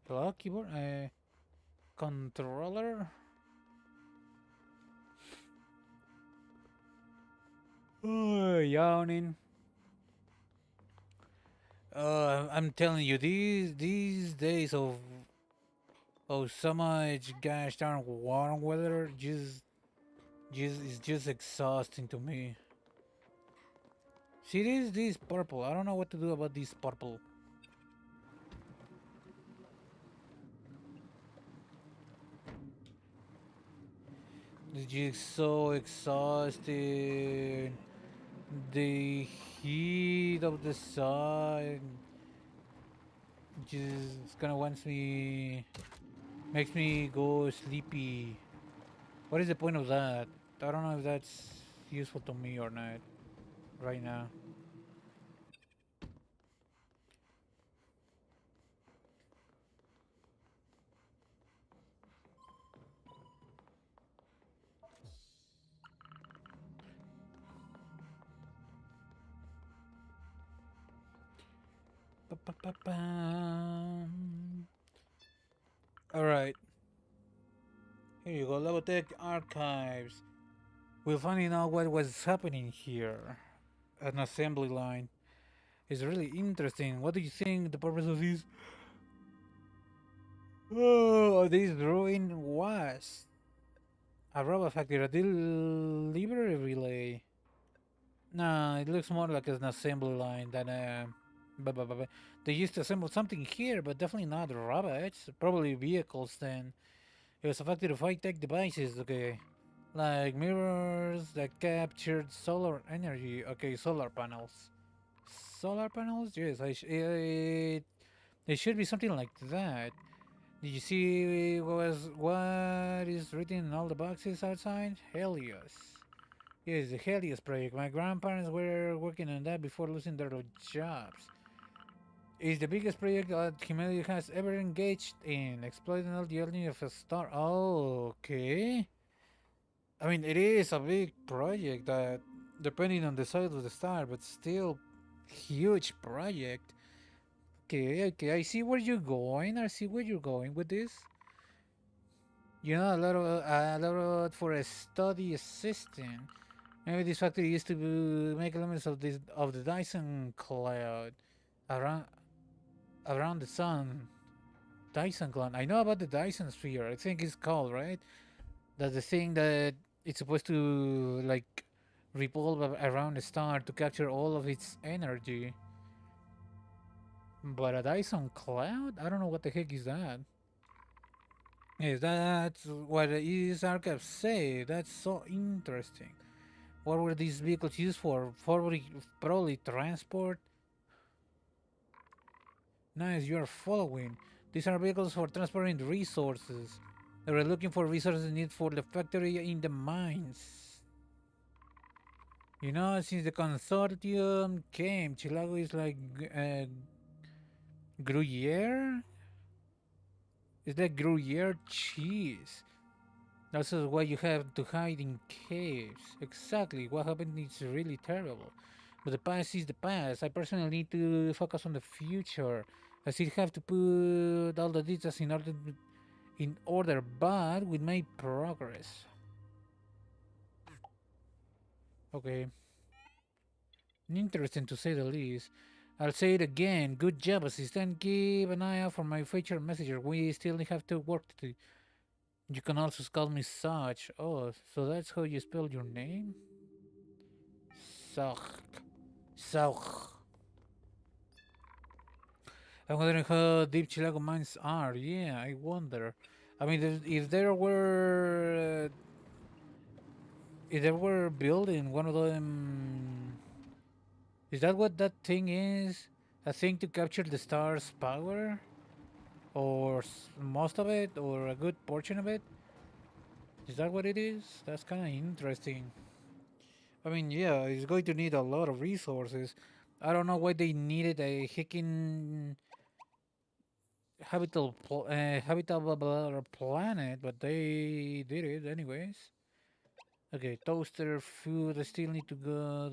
Hello, keyboard. Controller. Oh, yawning. I'm telling you, these days of so much gosh darn warm weather just is just exhausting to me. See this purple. I don't know what to do about this purple. It's just so exhausting. The heat of the sun just kind of makes me go sleepy. What is the point of that? I don't know if that's useful to me or not right now. All right, here you go. Logotech archives. We'll finally know what was happening here. An assembly line. It's really interesting. What do you think the purpose of this ruin was? A robot factory, a delivery relay. No, it looks more like an assembly line than a. They used to assemble something here, but definitely not robots. Probably vehicles then. It was a factory of high-tech devices, okay. Like mirrors that captured solar energy. Okay, solar panels. Solar panels? Yes, it should be something like that. Did you see what is written in all the boxes outside? Helios. Yes, the Helios project. My grandparents were working on that before losing their jobs. It's the biggest project that humanity has ever engaged in, exploiting all the energy of a star. Oh, okay. I mean, it is a big project that, depending on the size of the star, but still, huge project. Okay, okay, I see where you're going. I see where you're going with this. You know, a lot for a study assistant. Maybe this factory used to make elements of the Dyson cloud around the sun. Dyson cloud. I know about the Dyson sphere. I think it's called, right? That's the thing that it's supposed to like revolve around the star to capture all of its energy. But a Dyson cloud? I don't know what the heck is that. Yes, that's what is archives say. That's so interesting. What were these vehicles used for? Probably transport. Nice, you are following. These are vehicles for transporting resources. They were looking for resources needed for the factory in the mines. You know, since the consortium came, Chilago is like Gruyere? Is that Gruyere cheese? That's why you have to hide in caves. Exactly, what happened is really terrible. But the past is the past. I personally need to focus on the future. I still have to put all the details in order, but we made progress. Okay. Interesting to say the least. I'll say it again. Good job, assistant. Keep an eye out for my future messenger. We still have to work to. You can also call me Sach. Oh, so that's how you spell your name? Sach. Sach. I'm wondering how deep Chilago mines are. Yeah, I wonder. I mean, if there were building one of them, is that what that thing is? A thing to capture the star's power, or most of it, or a good portion of it? Is that what it is? That's kind of interesting. I mean, yeah, it's going to need a lot of resources. I don't know why they needed a heckin habitable planet, but they did it anyways. Okay, toaster, food. I still need to go.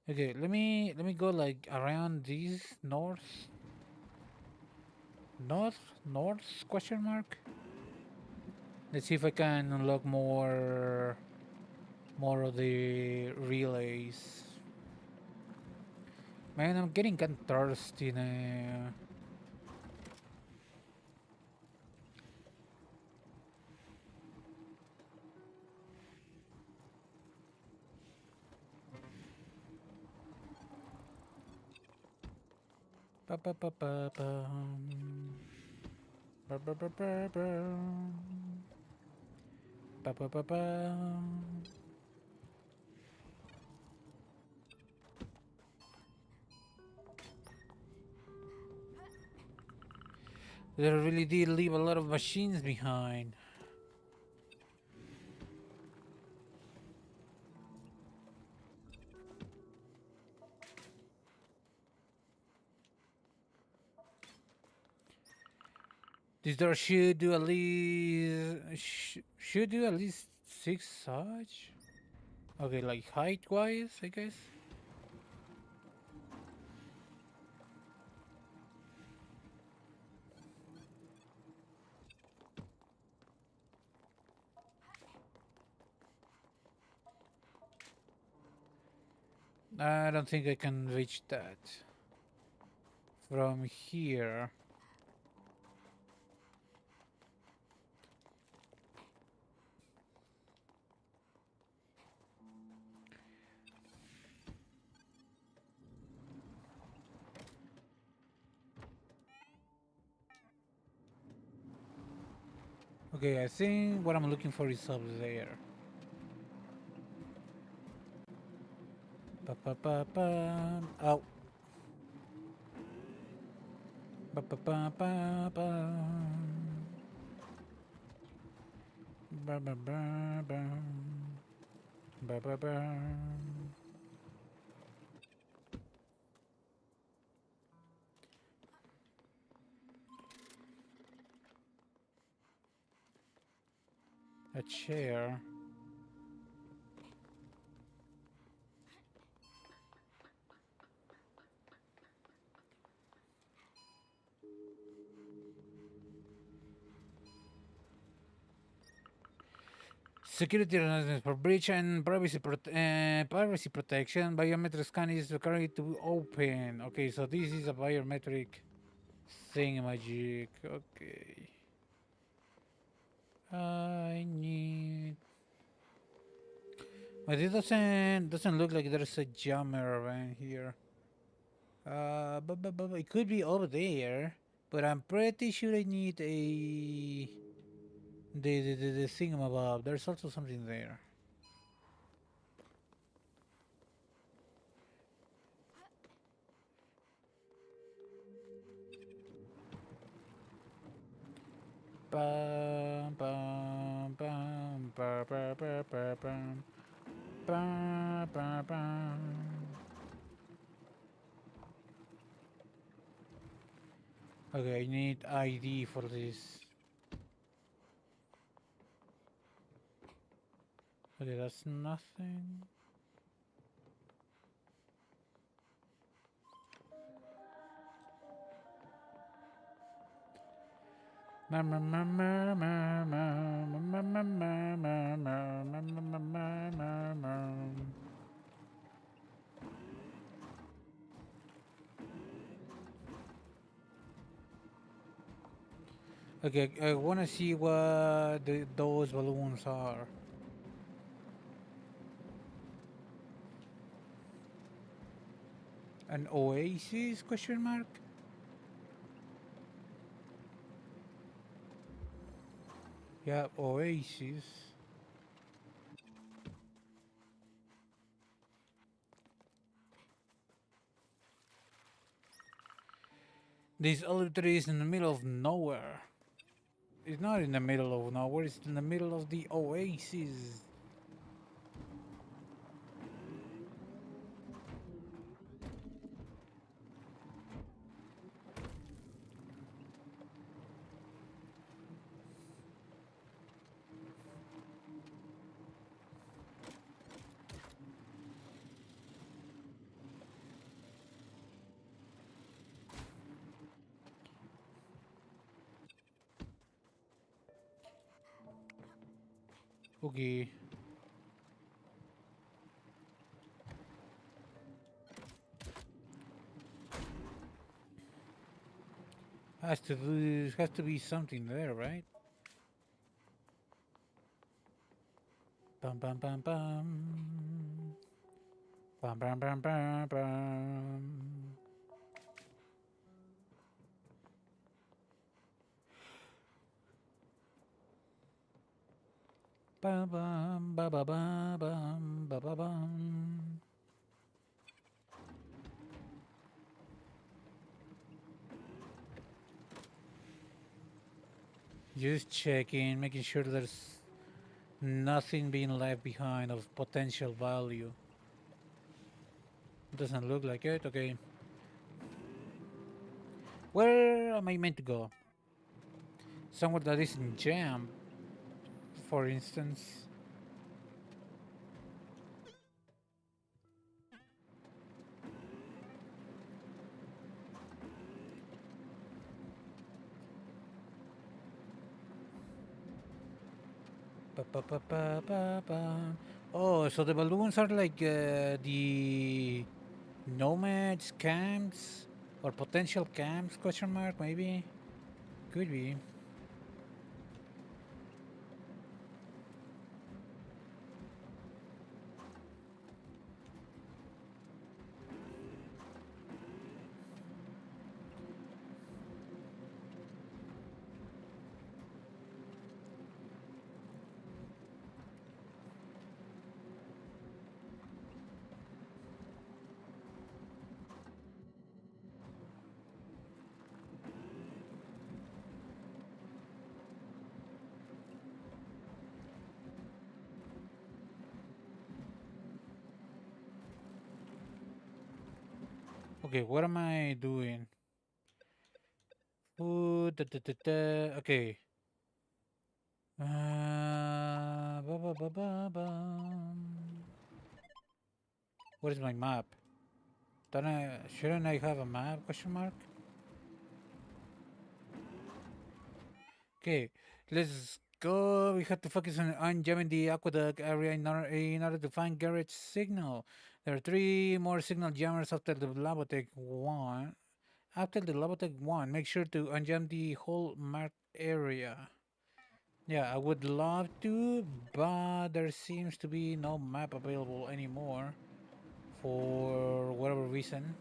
Okay, let me go like around these north question mark. Let's see if I can unlock more of the relays. Man, I'm getting kind of thirsty now. Ba ba ba ba bum. Ba ba ba ba bum. Ba ba ba bum. They really did leave a lot of machines behind. This door should do at least should do at least 6 such. Okay, like height wise, I guess. I don't think I can reach that from here. Okay, I think what I'm looking for is up there. Pa pa pa pa. Oh. Pa pa pa pa pa. Ba ba ba ba. Ba ba ba. A chair. Security reasons for breach and privacy protection. Biometric scan is required to open. Okay, so this is a biometric thingamajig. Okay. I need. But it doesn't look like there's a jammer around here. But it could be over there. But I'm pretty sure I need a the thingamabob. There's also something there. Bum, bum, bum, ba, ba, ba, ba, bum. Ba, ba, bum. Okay, I need ID for this. Okay, that's nothing. Okay, I want to see what those balloons are. An oasis? Question mark. Yeah, oasis. This olive tree is in the middle of nowhere. It's not in the middle of nowhere, it's in the middle of the oasis. Okay. Has to be something there, right? Bum bum bum bum. Bum bum bum bum bum. Bum bum ba ba ba bum ba ba bum. Just checking, making sure there's nothing being left behind of potential value. Doesn't look like it. Okay. Where am I meant to go? Somewhere that isn't jammed, for instance. Ba, ba, ba, ba, ba, ba. Oh, so the balloons are like the nomads camps or potential camps? Question mark? Maybe. Could be. Okay, what am I doing? Ooh, da, da, da, da. Okay. Ba, ba, ba, ba, ba. What is my map? Shouldn't I have a map? Question mark. Okay, let's go. We have to focus on jamming the aqueduct area in order to find Garrett's signal. There are three more signal jammers after the Labotech one. After the Labotech one, make sure to unjam the whole marked area. Yeah, I would love to, but there seems to be no map available anymore for whatever reason.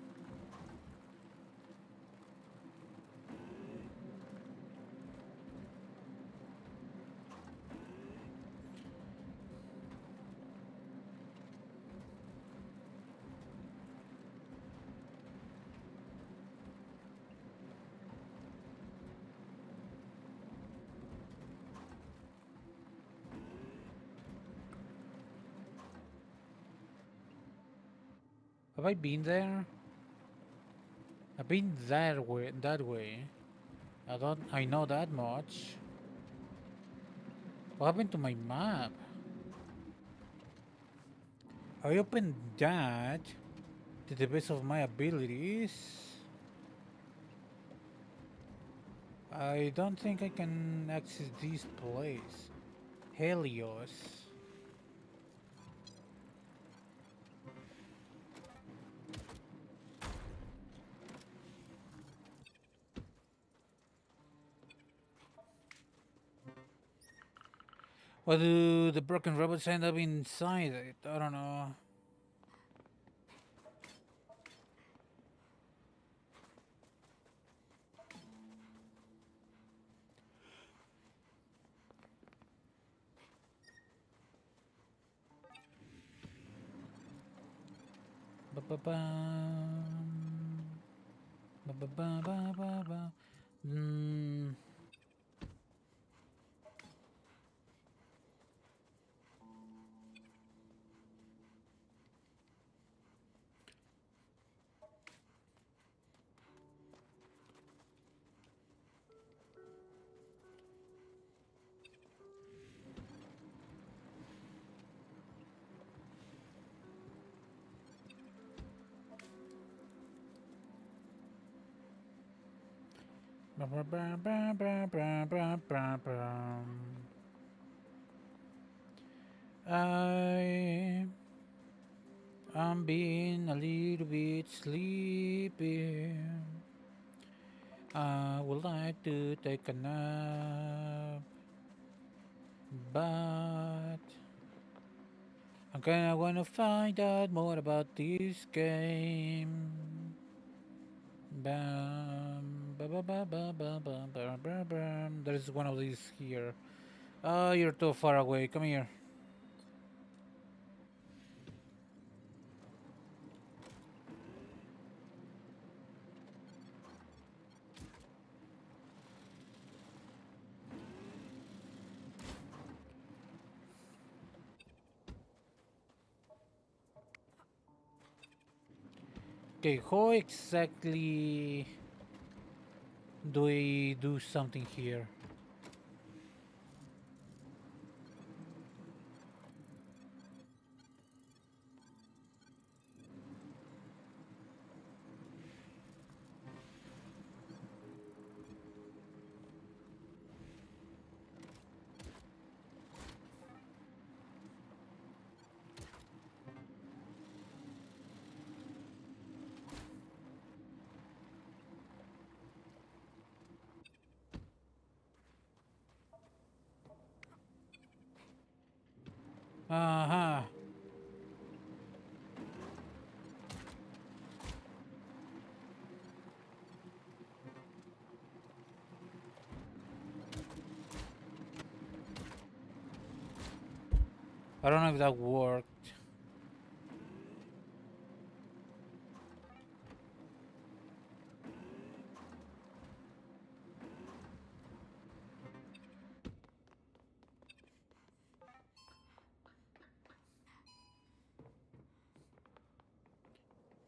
Have I been there? I've been that way. That way. I know that much. What happened to my map? I opened that to the best of my abilities. I don't think I can access this place. Helios. What do the broken robots end up inside it? I don't know. Ba-ba-bum. Ba-ba-ba-ba-ba-ba. Mm. Ba-ba-ba-ba-ba-ba-ba-ba. I am being a little bit sleepy. I would like to take a nap, but I kinda wanna find out more about this game. Bam, ba ba ba ba ba ba ba ba bam. There's one of these here. Oh, you're too far away. Come here. Okay, how exactly do we do something here? Uh-huh. I don't know if that worked.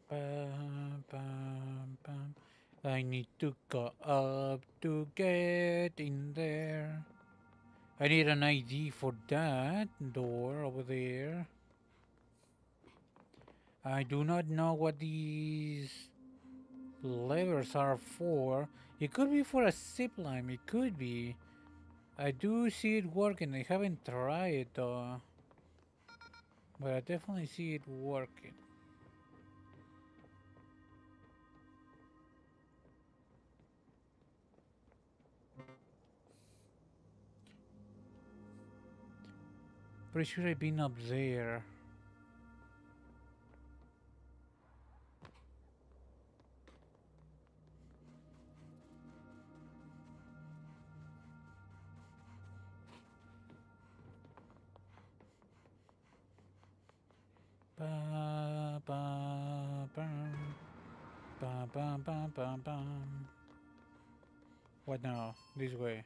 Bam, bam, bam. I need to go up to get in there. I need an ID for that door over there. I do not know what these levers are for. It could be for a zip line. It could be. I do see it working. I haven't tried it though, but I definitely see it working. Pretty sure I've been up there. Ba, ba, bam. Ba, ba, ba, ba, bam. What now? This way.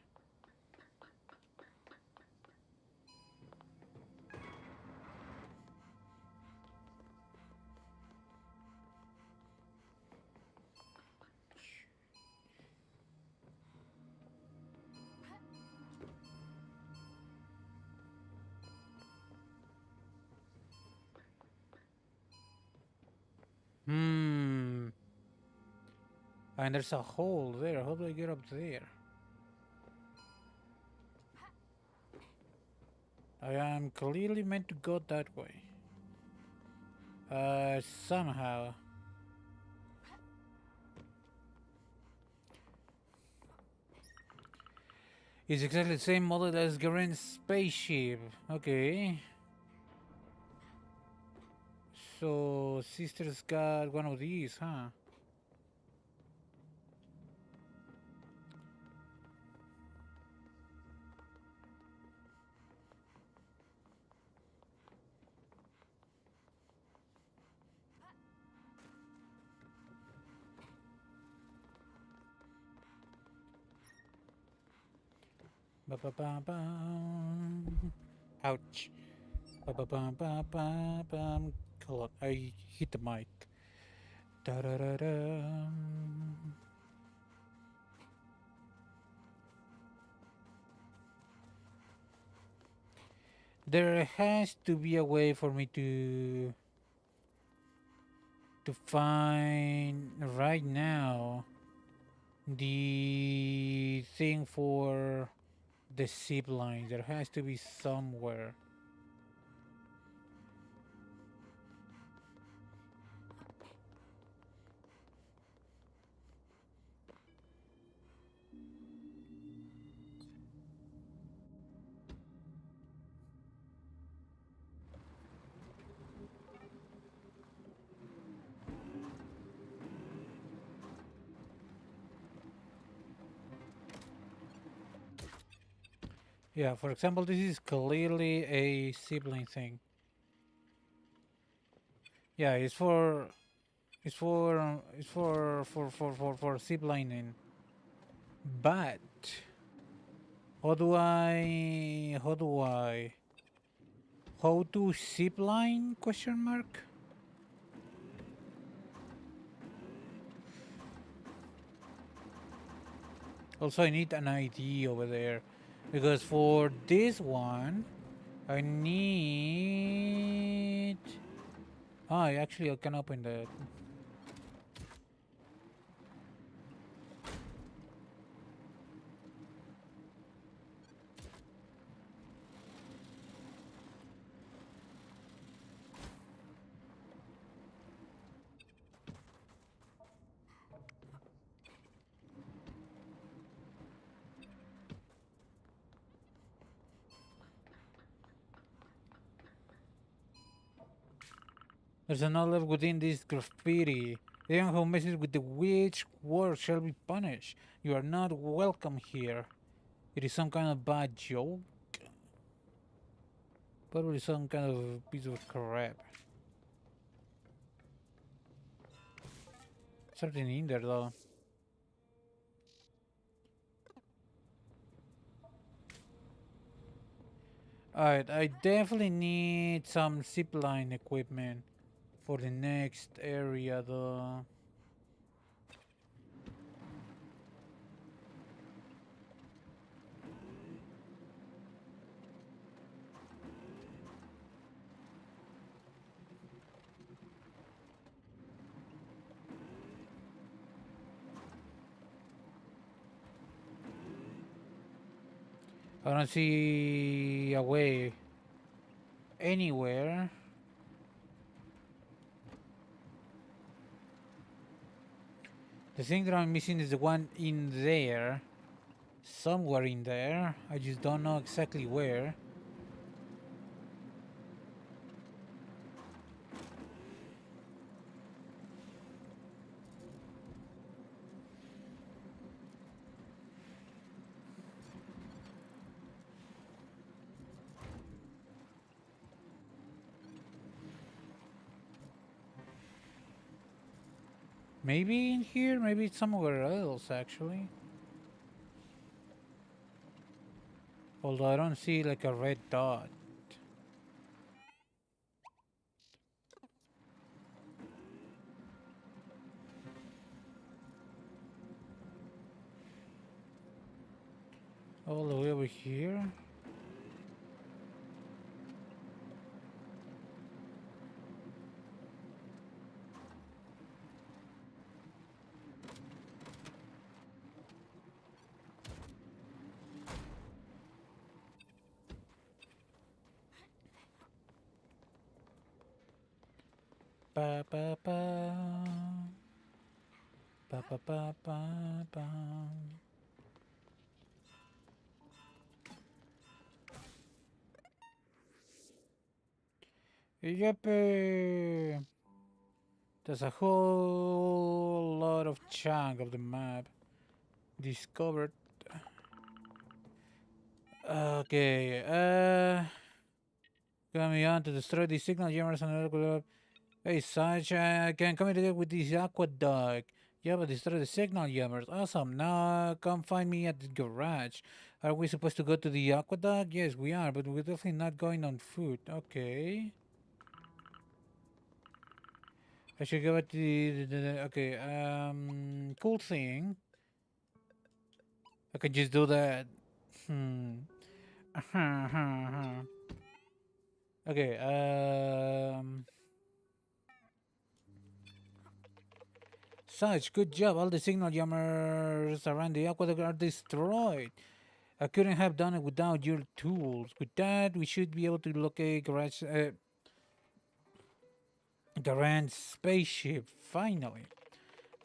Hmm. And there's a hole there. How do I get up there? I am clearly meant to go that way. Somehow. It's exactly the same model as Garen's spaceship. Okay. So, sister's got one of these, huh? Ba ba ba ba. Ouch. Ba ba ba ba ba ba. Hold on, I hit the mic. Da da da da. There has to be a way for me to find right now the thing for the zip line. There has to be somewhere. Yeah, for example, this is clearly a sibling thing. Yeah, it's for ziplining. But how to zipline? Question mark. Also, I need an ID over there because for this one, I need. Ah, actually, I can open that. There's another within this graffiti. Anyone who messes with the witch word shall be punished. You are not welcome here. It is some kind of bad joke. Probably some kind of piece of crap. Something in there though. Alright, I definitely need some zipline equipment for the next area though. I don't see a way anywhere. The thing that I'm missing is the one in there. Somewhere in there. I just don't know exactly where. Maybe in here, maybe it's somewhere else actually. Although I don't see like a red dot. All the way over here. Ba ba ba. Ba ba ba ba ba. Yuppie! There's a whole lot of chunk of the map discovered. Okay, coming on to destroy the signal jammers and other. Hey, Sarge, I can communicate with this aqueduct. Yeah, but destroy the signal jammers. Awesome. Now come find me at the garage. Are we supposed to go to the aqueduct? Yes, we are, but we're definitely not going on foot. Okay. I should go at okay, cool thing. I can just do that. Hmm. Okay, Such good job. All the signal jammers around the aqueduct are destroyed. I couldn't have done it without your tools. With that, we should be able to locate Garand's spaceship. Finally.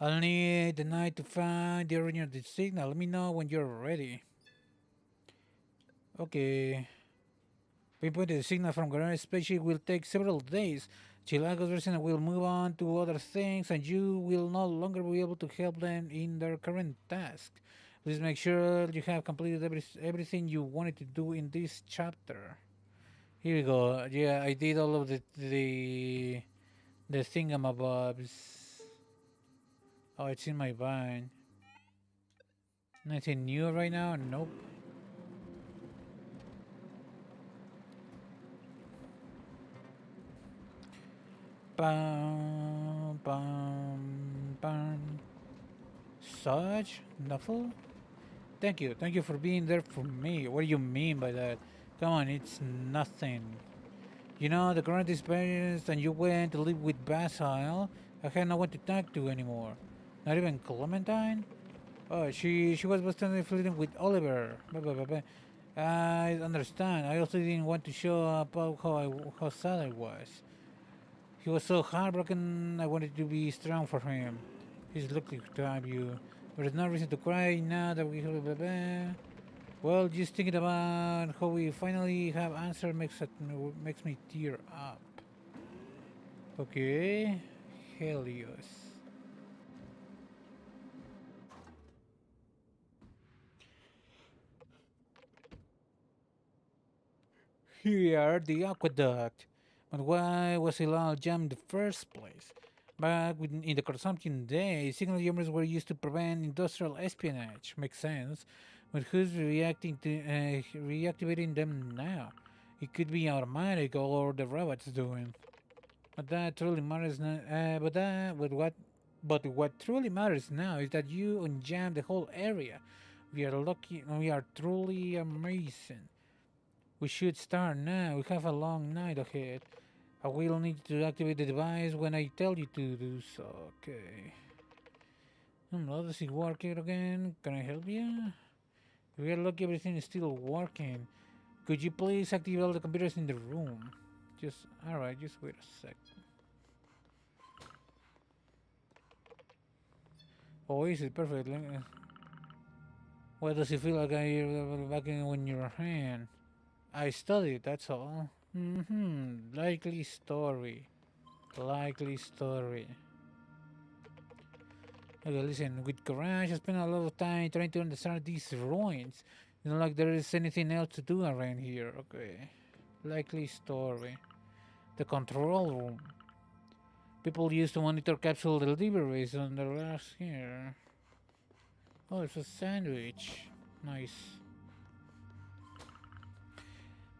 I'll need the night to find the origin of the signal. Let me know when you're ready. Okay. Pinpoint the signal from Garand's spaceship will take several days. Chilago's version will move on to other things, and you will no longer be able to help them in their current task. Please make sure you have completed everything you wanted to do in this chapter. Here we go. Yeah, I did all of the thingamabobs. Oh, it's in my bind. Nothing new right now? Nope. Bum, bum, bum. Such? Nuffle? Thank you for being there for me. What do you mean by that? Come on, it's nothing. You know, the current experience and you went to live with Basil. I had no one to talk to anymore. Not even Clementine? Oh, she was constantly flirting with Oliver. Blah, blah, blah, blah. I understand. I also didn't want to show about how sad I was. He was so heartbroken. I wanted to be strong for him. He's lucky to have you. There's no reason to cry now that we have. Blah, blah. Well, just thinking about how we finally have answer makes me tear up. Okay, Helios. Here, the aqueduct. But why was it all jammed in the first place? Back in the consumption days, signal jammers were used to prevent industrial espionage. Makes sense. But who's reactivating them now? It could be automatic or the robots doing. But that truly matters now. But what truly matters now is that you unjam the whole area. We are lucky. We are truly amazing. We should start now. We have a long night ahead. I will need to activate the device when I tell you to do so. Okay. How does it work here again? Can I help you? We are lucky everything is still working. Could you please activate all the computers in the room? Alright, just wait a sec. Oh, is it perfect? Why does it feel like back in your hand? I studied, that's all. Likely story. Likely story. Okay, listen, with Garage, I spent a lot of time trying to understand these ruins. It's not like there is anything else to do around here. Okay. Likely story. The control room. People used to monitor capsule deliveries on the last here. Oh, it's a sandwich. Nice.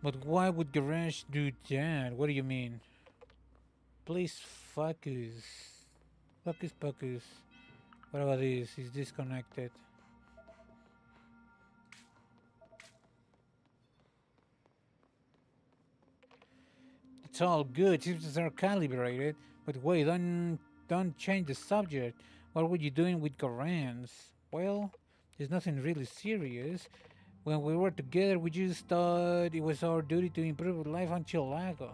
But why would Garage do that? What do you mean? Please focus. Focus, focus. What about this? Is disconnected. It's all good. Systems are calibrated. But wait, don't change the subject. What were you doing with Garans? Well, there's nothing really serious. When we were together, we just thought it was our duty to improve life on Chilago.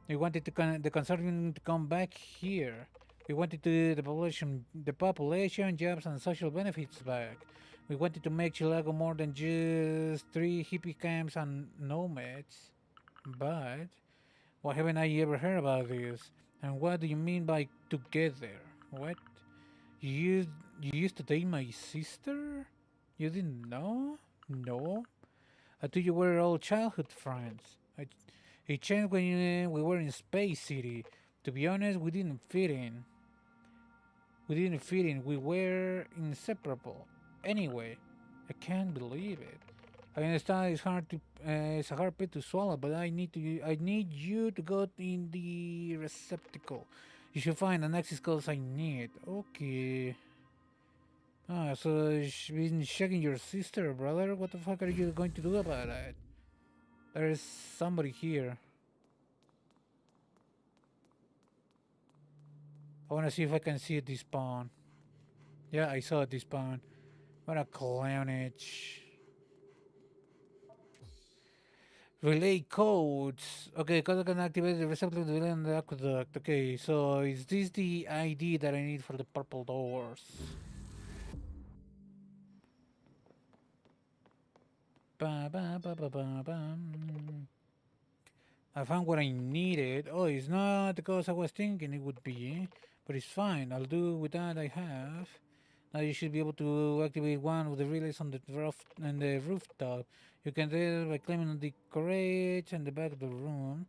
We wanted the consortium to come back here. We wanted the population, jobs, and social benefits back. We wanted to make Chilago more than just 3 hippie camps and nomads. But why haven't I ever heard about this? And what do you mean by together? What? You used to date my sister? You didn't know? No. I thought you were all childhood friends. It changed when we were in Space City. To be honest, we didn't fit in. We didn't fit in. We were inseparable. Anyway, I can't believe it. I understand it's a hard pill to swallow, but I need you to go in the receptacle. You should find the access codes I need. Okay. Ah, so she's been checking your sister, brother. What the fuck are you going to do about it? There's somebody here. I wanna see if I can see it despawn. Yeah, I saw it despawn. What a clownage. Relay codes. Okay, code can activate the receptacle delay on the aqueduct. Okay, so is this the ID that I need for the purple doors? Ba, ba, ba, ba, ba, ba. I found what I needed. Oh, it's not the cause I was thinking it would be, but it's fine. I'll do with that I have. Now you should be able to activate one of the relays on the rooftop. You can do it by climbing on the crates in the back of the room.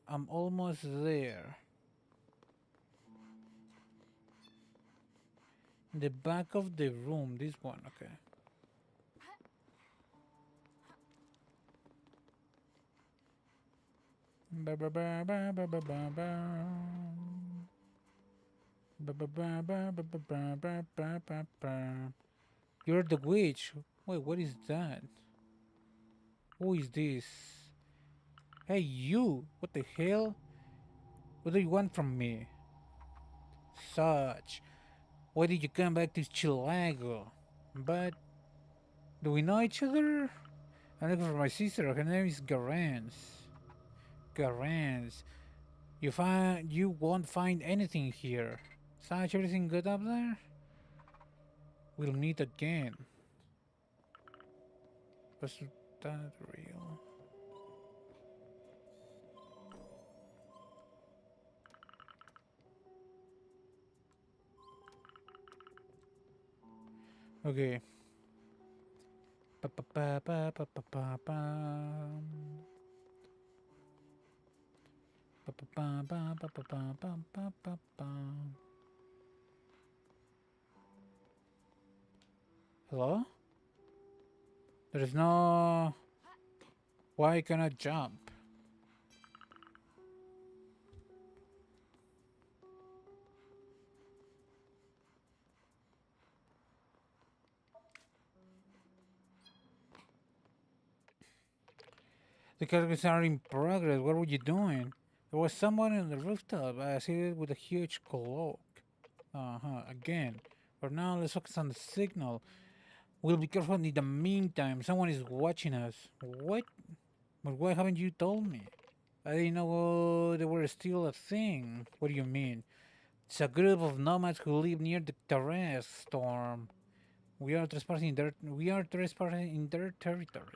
I'm almost there. In the back of the room, this one, okay. Ba, ba, ba, ba, ba, ba, ba, ba. Ba, ba, ba, ba, ba, ba, ba, ba, ba, ba, ba. You're the witch. Wait, what is that? Who is this? Hey, you! What the hell? What do you want from me? Such. Why did you come back to Chilago? But do we know each other? I'm looking for my sister. Her name is Garance. Garance. You won't find anything here. Such, everything good up there? We'll meet again. Was that real? Okay. Pa pa pa pa pa pa pa pa. Pa pa pa pa pa pa pa pa pa pa. Hello? There is no. Why can I jump? The characters are in progress. What were you doing? There was someone on the rooftop. I see it with a huge cloak. Again. For now, let's focus on the signal. We'll be careful in the meantime. Someone is watching us. What? But why haven't you told me? I didn't know they were still a thing. What do you mean? It's a group of nomads who live near the terrace storm. We are trespassing in their territory.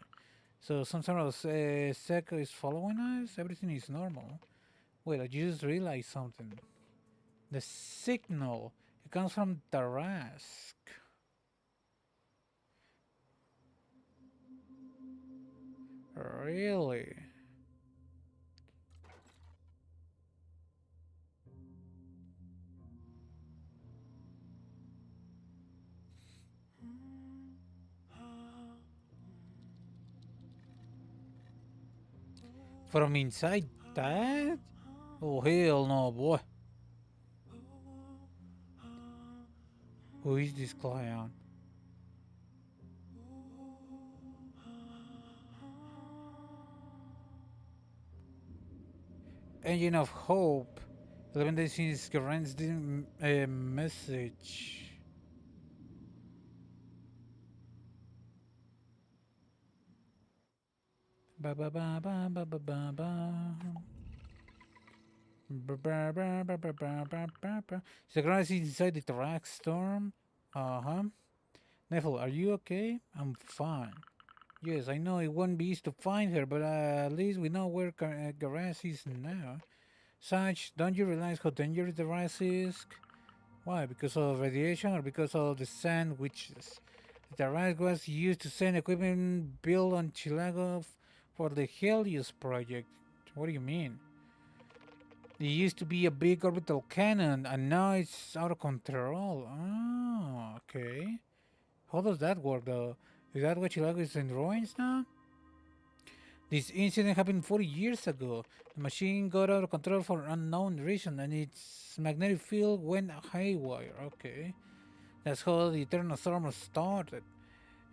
So some sort of sect is following us? Everything is normal. Wait, I just realized something. The signal. It comes from Tarask. Really? From inside that? Oh hell no, boy. Who is this clown? Engine of Hope. 11 days since grants the message. Ba ba ba ba ba ba ba ba. Ba ba ba ba ba ba ba ba ba. The grass is inside the track storm. Uh-huh. Neville, are you okay? I'm fine. Yes, I know it won't be easy to find her, but at least we know where Garas is now. Sarge, don't you realize how dangerous the rise is? Why? Because of radiation or because of the sandwiches? The rise was used to send equipment built on Chilago for the Helios project. What do you mean? It used to be a big orbital cannon and now it's out of control. Oh, okay. How does that work though? Is that why Chilago is in ruins now? This incident happened 40 years ago. The machine got out of control for unknown reason and its magnetic field went haywire. Okay. That's how the Eternal Storm started.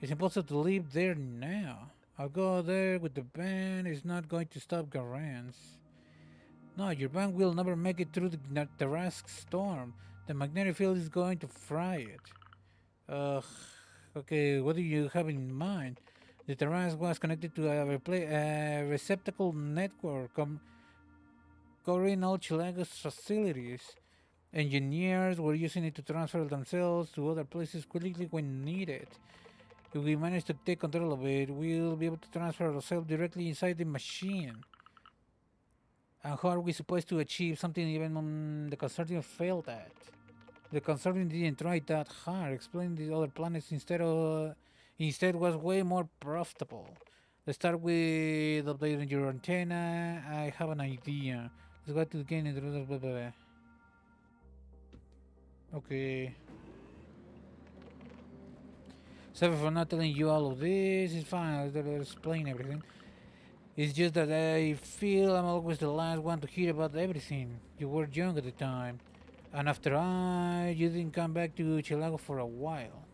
It's impossible to live there now. I'll go there with the band. It's not going to stop Garance. No, your band will never make it through the Tarask storm. The magnetic field is going to fry it. Ugh. Okay, what do you have in mind? The Tarask was connected to a receptacle network covering all Chilaga's facilities. Engineers were using it to transfer themselves to other places quickly when needed. If we manage to take control of it, we'll be able to transfer ourselves directly inside the machine. And how are we supposed to achieve something even when the consortium failed at? The consortium didn't try that hard. Exploring the other planets instead was way more profitable. Let's start with updating your antenna. I have an idea. Let's go to the game and blah, blah, blah. Okay. Sorry for not telling you all of this. It's fine. I'll explain everything. It's just that I feel I'm always the last one to hear about everything. You were young at the time. And after you didn't come back to Chilago for a while.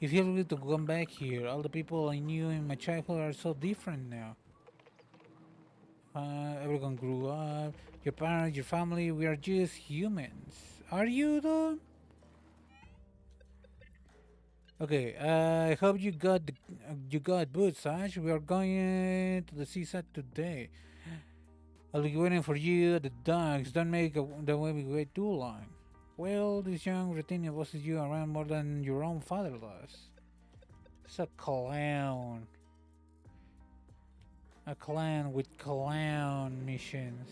It feels good to come back here. All the people I knew in my childhood are so different now. Everyone grew up. Your parents, your family, we are just humans. Are you though? Okay, I hope you got boots, Ash. We are going to the seaside today. I'll be waiting for you at the docks. Don't make the way we wait too long. Well, this young Retinia bosses you around more than your own father does. It's a clown. A clan with clown missions.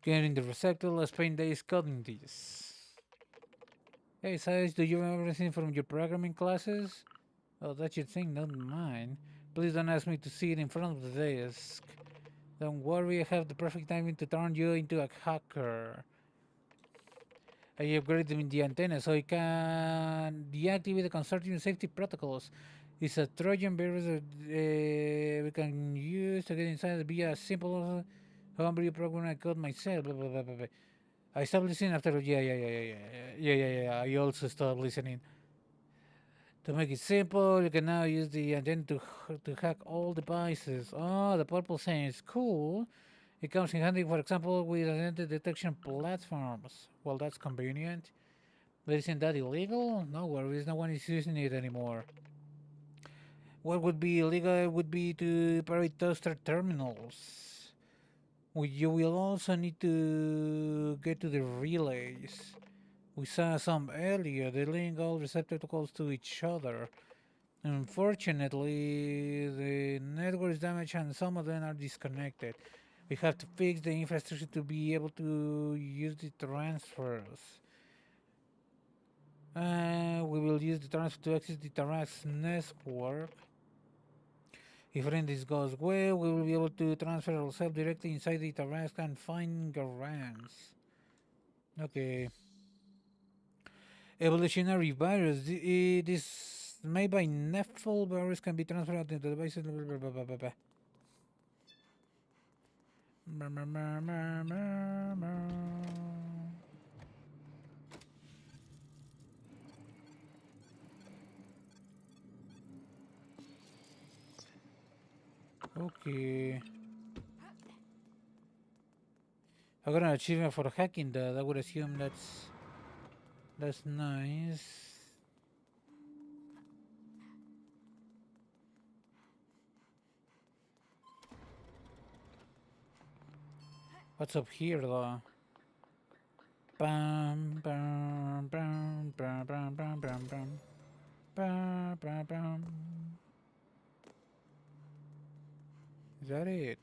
Getting the receptacle, let's spend days coding this. Hey, Size, do you remember anything from your programming classes? Oh, that's your thing, not mine. Please don't ask me to see it in front of the desk. Don't worry, I have the perfect timing to turn you into a hacker. I upgraded the antenna so I can deactivate the consortium safety protocols. It's a Trojan virus that we can use to get inside via a simple homebrew program I code myself. Blah, blah, blah, blah, blah. I stopped listening after. Yeah. I also stopped listening. To make it simple, you can now use the antenna to hack all devices. Oh, the purple thing is cool. It comes in handy, for example, with identity detection platforms. Well, that's convenient. But isn't that illegal? No worries, no one is using it anymore. What would be illegal would be to operate toaster terminals. You will also need to get to the relays. We saw some earlier, they link all receptacles to each other. Unfortunately, the network is damaged and some of them are disconnected. We have to fix the infrastructure to be able to use the transfers. We will use the transfer to access the Tarax network. If this goes well, we will be able to transfer ourselves directly inside the Tarax and find Garans. Okay. Evolutionary virus. This made by Nephil virus can be transferred to the devices. Okay. I got an achievement for hacking that. I would assume that's nice. What's up here though? Bam bam bam bam bam bam bam bam bam bam bam. Is that it?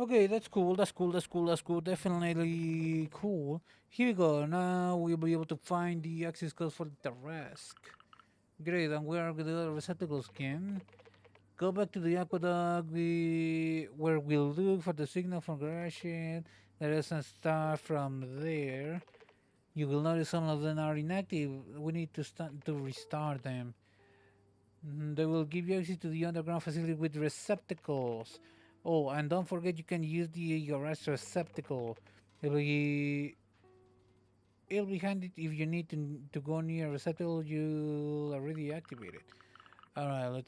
Okay, that's cool, that's cool, that's cool, that's cool. Definitely cool. Here we go. Now we'll be able to find the access code for the rest. Great, and where are the receptacles again? Go back to the aqueduct where we'll look for the signal from garage. Let us start from there. You will notice some of them are inactive. We need to restart them. They will give you access to the underground facility with receptacles. Oh, and don't forget you can use the garage receptacle. It'll be it'll be handy if you need to go near a receptacle you'll already activated. Alright,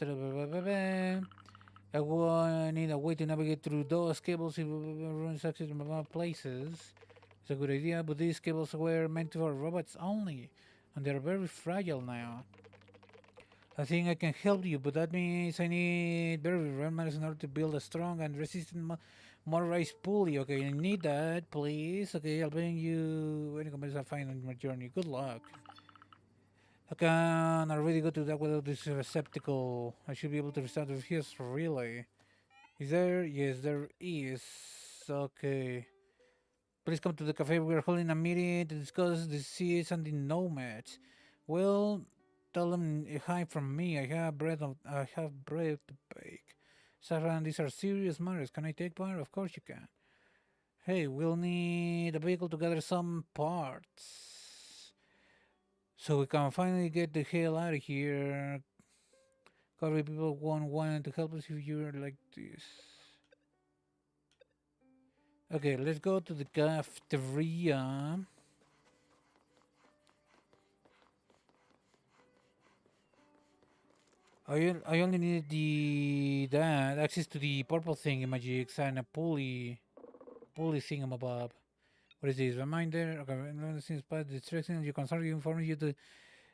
I need a way to navigate through those cables if ruins access to places. It's a good idea, but these cables were meant for robots only, and they're very fragile now. I think I can help you, but that means I need very rare metals in order to build a strong and resistant motorized pulley. Okay, I need that, please. Okay, I'll bring you any components I find on my journey. Good luck. I can already go to that without this receptacle. I should be able to restart the fuse relay. Is there? Yes, there is. Okay. Please come to the cafe. We're holding a meeting to discuss the seeds and the nomads. Well, tell them hi from me. I have bread to bake. Saffron, these are serious matters. Can I take part? Of course you can. Hey, we'll need a vehicle to gather some parts. So we can finally get the hell out of here. Cover people won't want to help us if you're like this. Okay, let's go to the cafeteria. I only need that access to the purple thing in my jigs and a pulley thingamabob. What is this? Reminder. Okay, since by the distraction you concern you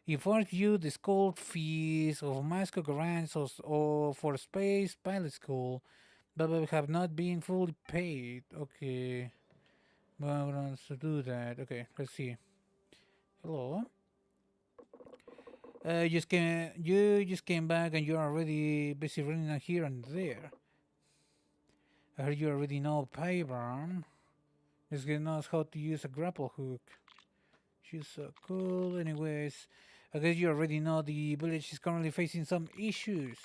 informs you the school fees of Moscow grants or for space pilot school, but have not been fully paid. Okay. Well, let's do that. Okay, let's see. Hello. You just came back and you're already busy running here and there. I heard you already know Pyburn. This guy knows how to use a grapple hook. She's so cool. Anyways, I guess you already know the village is currently facing some issues.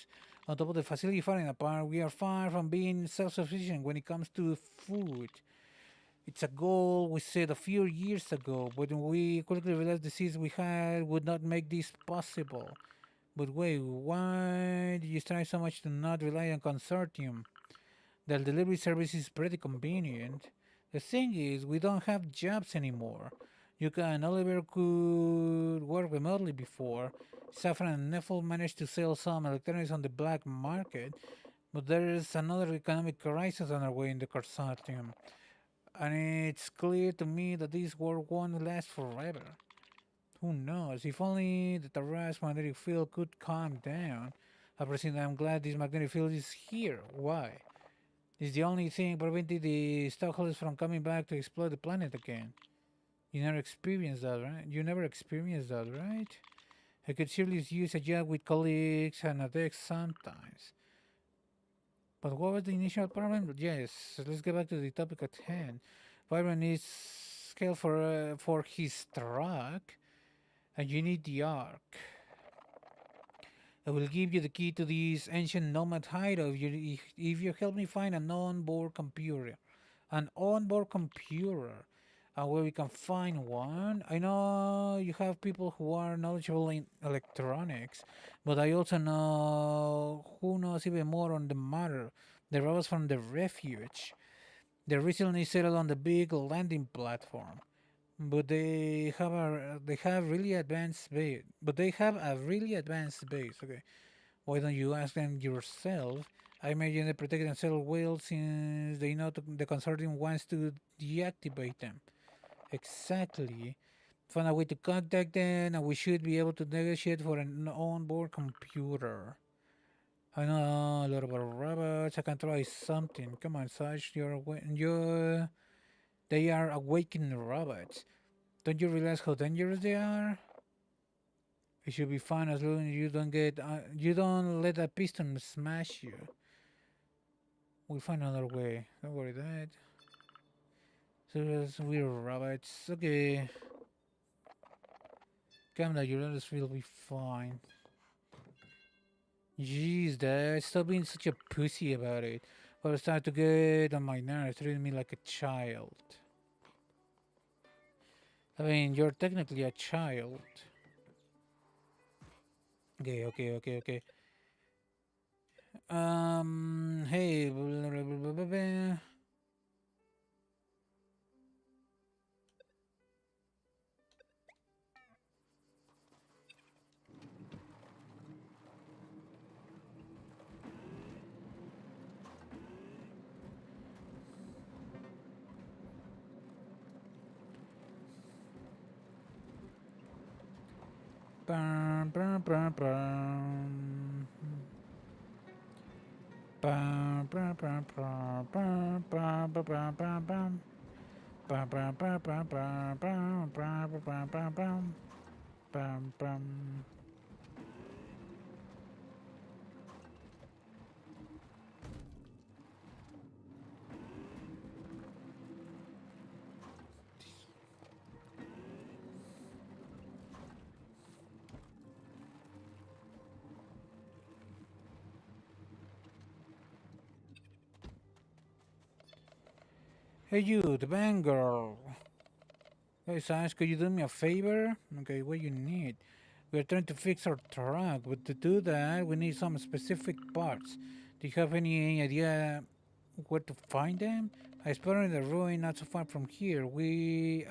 On top of the facility falling apart, we are far from being self-sufficient when it comes to food. It's a goal we set a few years ago, but we quickly realized the seeds we had would not make this possible. But wait, why did you try so much to not rely on consortium? The delivery service is pretty convenient. The thing is, we don't have jobs anymore. Yuka and Oliver could work remotely before. Saffron and Neffel managed to sell some electronics on the black market, but there is another economic crisis underway in the consortium. And it's clear to me that this war won't last forever. Who knows? If only the Taras magnetic field could calm down. President, I'm glad this magnetic field is here. Why? It's the only thing preventing the stockholders from coming back to explode the planet again. You never experienced that, right? I could surely use a job with colleagues and a desk sometimes. But what was the initial problem? Yes, let's get back to the topic at hand. Byron needs scale for his truck, and you need the arc. I will give you the key to this ancient nomad hideout if you help me find an onboard computer. An onboard computer. And where we can find one. I know you have people who are knowledgeable in electronics, but I also know who knows even more on the matter. The robots from the refuge. They recently settled on the big landing platform. But they have really advanced base. But they have a really advanced base. Okay, why don't you ask them yourself? I imagine they protect themselves well since they know the consortium wants to deactivate them. Exactly. Find a way to contact them, and we should be able to negotiate for an onboard computer. I know a lot about robots. I can try something. Come on, Sarge. They are awakened robots. Don't you realize how dangerous they are? It should be fine as long as you don't let a piston smash you. We'll find another way. Don't worry that. So we're robots. Okay. Calm down, your others will be fine. Jeez, Dad, stop being such a pussy about it. Or start to get on my nerves, treating me like a child. I mean, you're technically a child. Okay. Hey. Bum, bum, bum, bum. Bum, bum, bum, bum, bum, bum, bum, bum, bum, bum. Bum, bum, bum, bum, bum, bum, bum, bum, bum, bum. Bum, bum. Hey you, the band girl. Hey Sash, could you do me a favor? Okay, what you need? We're trying to fix our truck, but to do that, we need some specific parts. Do you have any idea where to find them? I spotted in the ruin not so far from here. We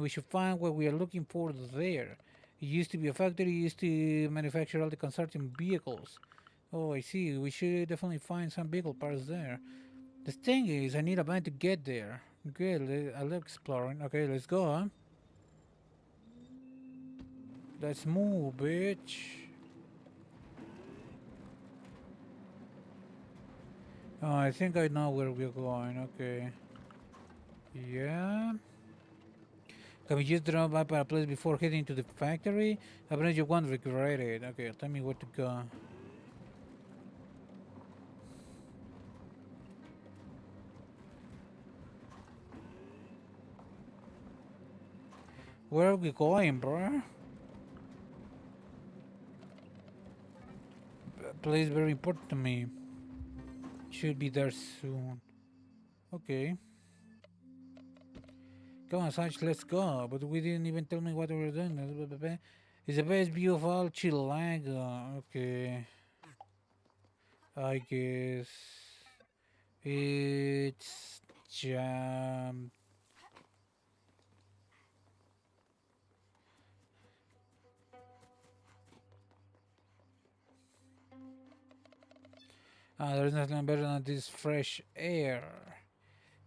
should find what we are looking for there. It used to be a factory, used to manufacture all the consortium vehicles. Oh, I see. We should definitely find some vehicle parts there. The thing is, I need a van to get there. Okay, I love exploring. Okay, let's go, huh? Let's move, bitch. Oh, I think I know where we're going. Okay. Yeah. Can we just drop by a place before heading to the factory? I bet you won't regret it. Okay, tell me where to go. Where are we going, bro? Place very important to me. Should be there soon. Okay. Come on, Sarge, let's go. But we didn't even tell me what we were doing. It's the best view of all Chilago. Okay. I guess it's jam. There's nothing better than this fresh air.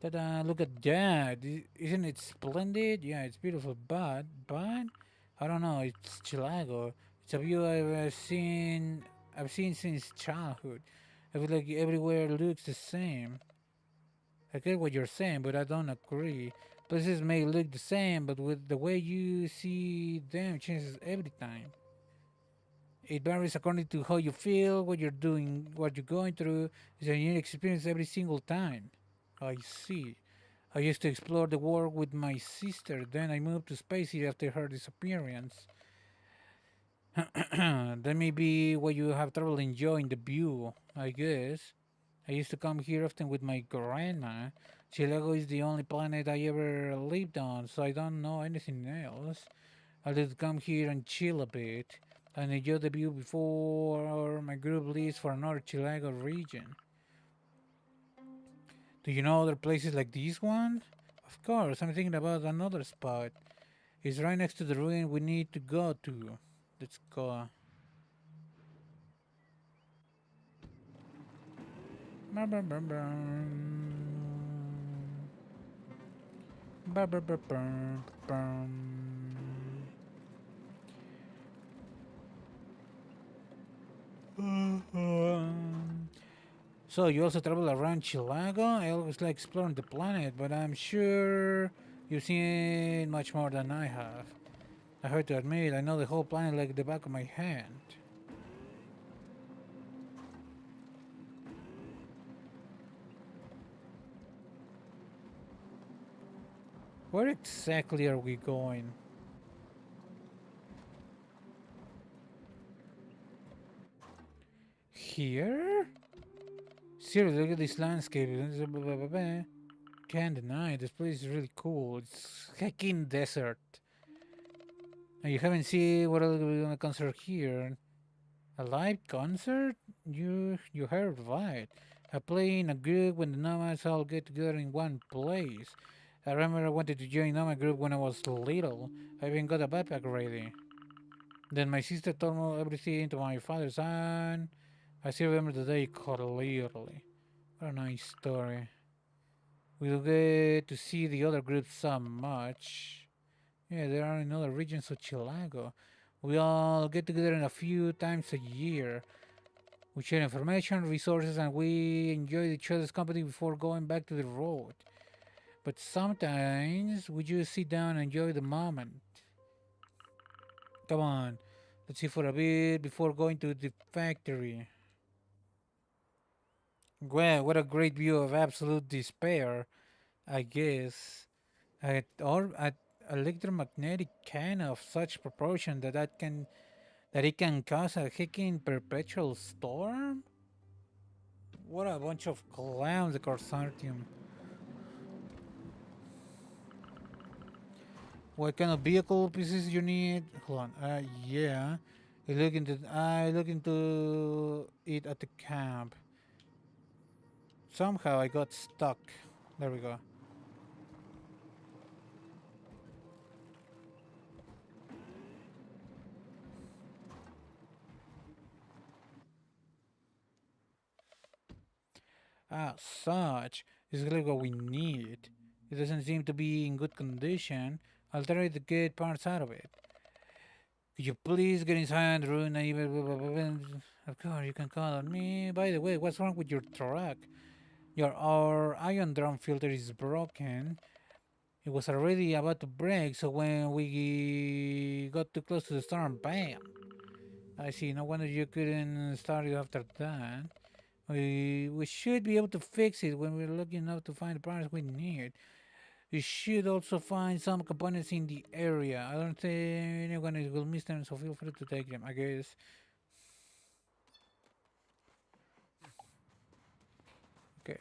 Ta-da, look at that. Isn't it splendid? Yeah, it's beautiful, but, I don't know, it's Chilago. It's a view I've seen since childhood. I feel like everywhere looks the same. I get what you're saying, but I don't agree. Places may look the same, but with the way you see them changes every time. It varies according to how you feel, what you're doing, what you're going through. It's a unique experience every single time. I see. I used to explore the world with my sister, then I moved to Space City after her disappearance. That may be why you have trouble enjoying the view, I guess. I used to come here often with my grandma. Chilago is the only planet I ever lived on, so I don't know anything else. I just come here and chill a bit and enjoy the view before my group leaves for another Chilago region. Do you know other places like this one? Of course, I'm thinking about another spot. It's right next to the ruin we need to go to. Let's go. Bum, bum, bum, bum. Bum, bum, bum, bum, bum. So you also travel around Chilago? I always like exploring the planet, but I'm sure you've seen much more than I have. I have to admit, I know the whole planet like the back of my hand. Where exactly are we going? Here? Seriously, look at this landscape. Can't deny, this place is really cool. It's heckin' desert. And you haven't seen what else we're gonna concert here. A live concert? You heard right. I play in a group when the nomads all get together in one place. I remember I wanted to join nomad group when I was little. I even got a backpack ready. Then my sister told me everything to my father's son. I still remember the day clearly. What a nice story. We'll get to see the other groups so much. Yeah, there are in other regions of Chilago. We all get together a few times a year. We share information, resources, and we enjoy each other's company before going back to the road. But sometimes we just sit down and enjoy the moment. Come on, let's see for a bit before going to the factory. Well, what a great view of absolute despair, I guess. At electromagnetic kind of such proportion that it can cause a hicking perpetual storm? What a bunch of clowns, the consortium. What kind of vehicle pieces you need? Hold on. Yeah. I look into it at the camp. Somehow I got stuck. There we go. Such is really what we need. It doesn't seem to be in good condition. I'll try to get parts out of it. Could you please get inside the room and even... Of course, you can call on me. By the way, what's wrong with your truck? Our ion drum filter is broken. It was already about to break, so when we got too close to the storm, bam! I see, no wonder you couldn't start it after that. We should be able to fix it when we're lucky enough to find the parts we need. You should also find some components in the area. I don't think anyone will miss them, so feel free to take them, I guess. Okay.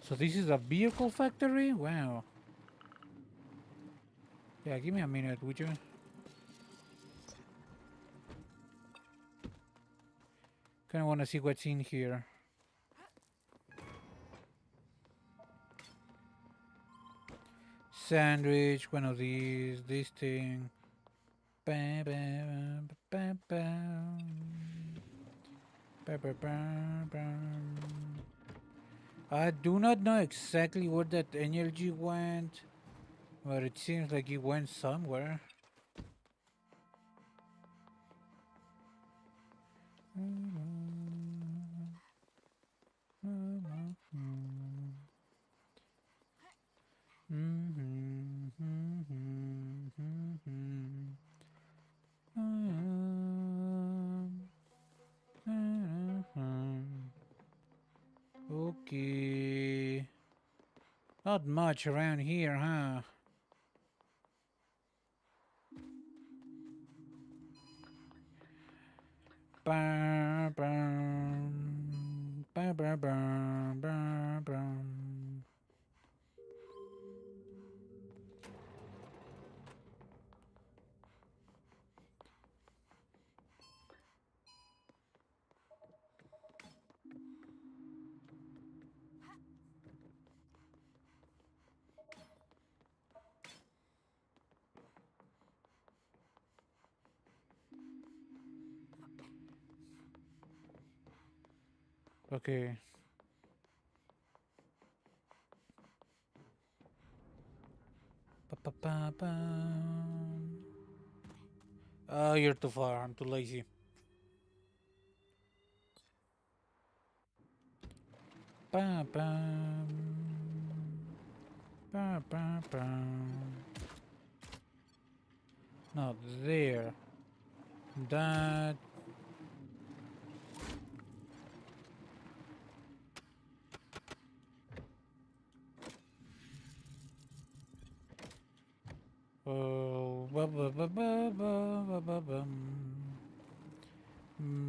So this is a vehicle factory? Wow. Yeah, give me a minute, would you? Kinda wanna see what's in here. Sandwich, one of these, this thing. Bam, bam, bam, bam, bam, bam, bam, bam. I do not know exactly where that energy went, but it seems like it went somewhere. Okay. Not much around here, huh? Bam, bam, bam, bam, bam, bam, bam. Okay. Pa, pa, pa, pa. Oh, you're too far. I'm too lazy. Ba, bam. Ba, ba, bam. Not there. That. Oh, ba, ba, ba, ba, ba, ba, ba, bum.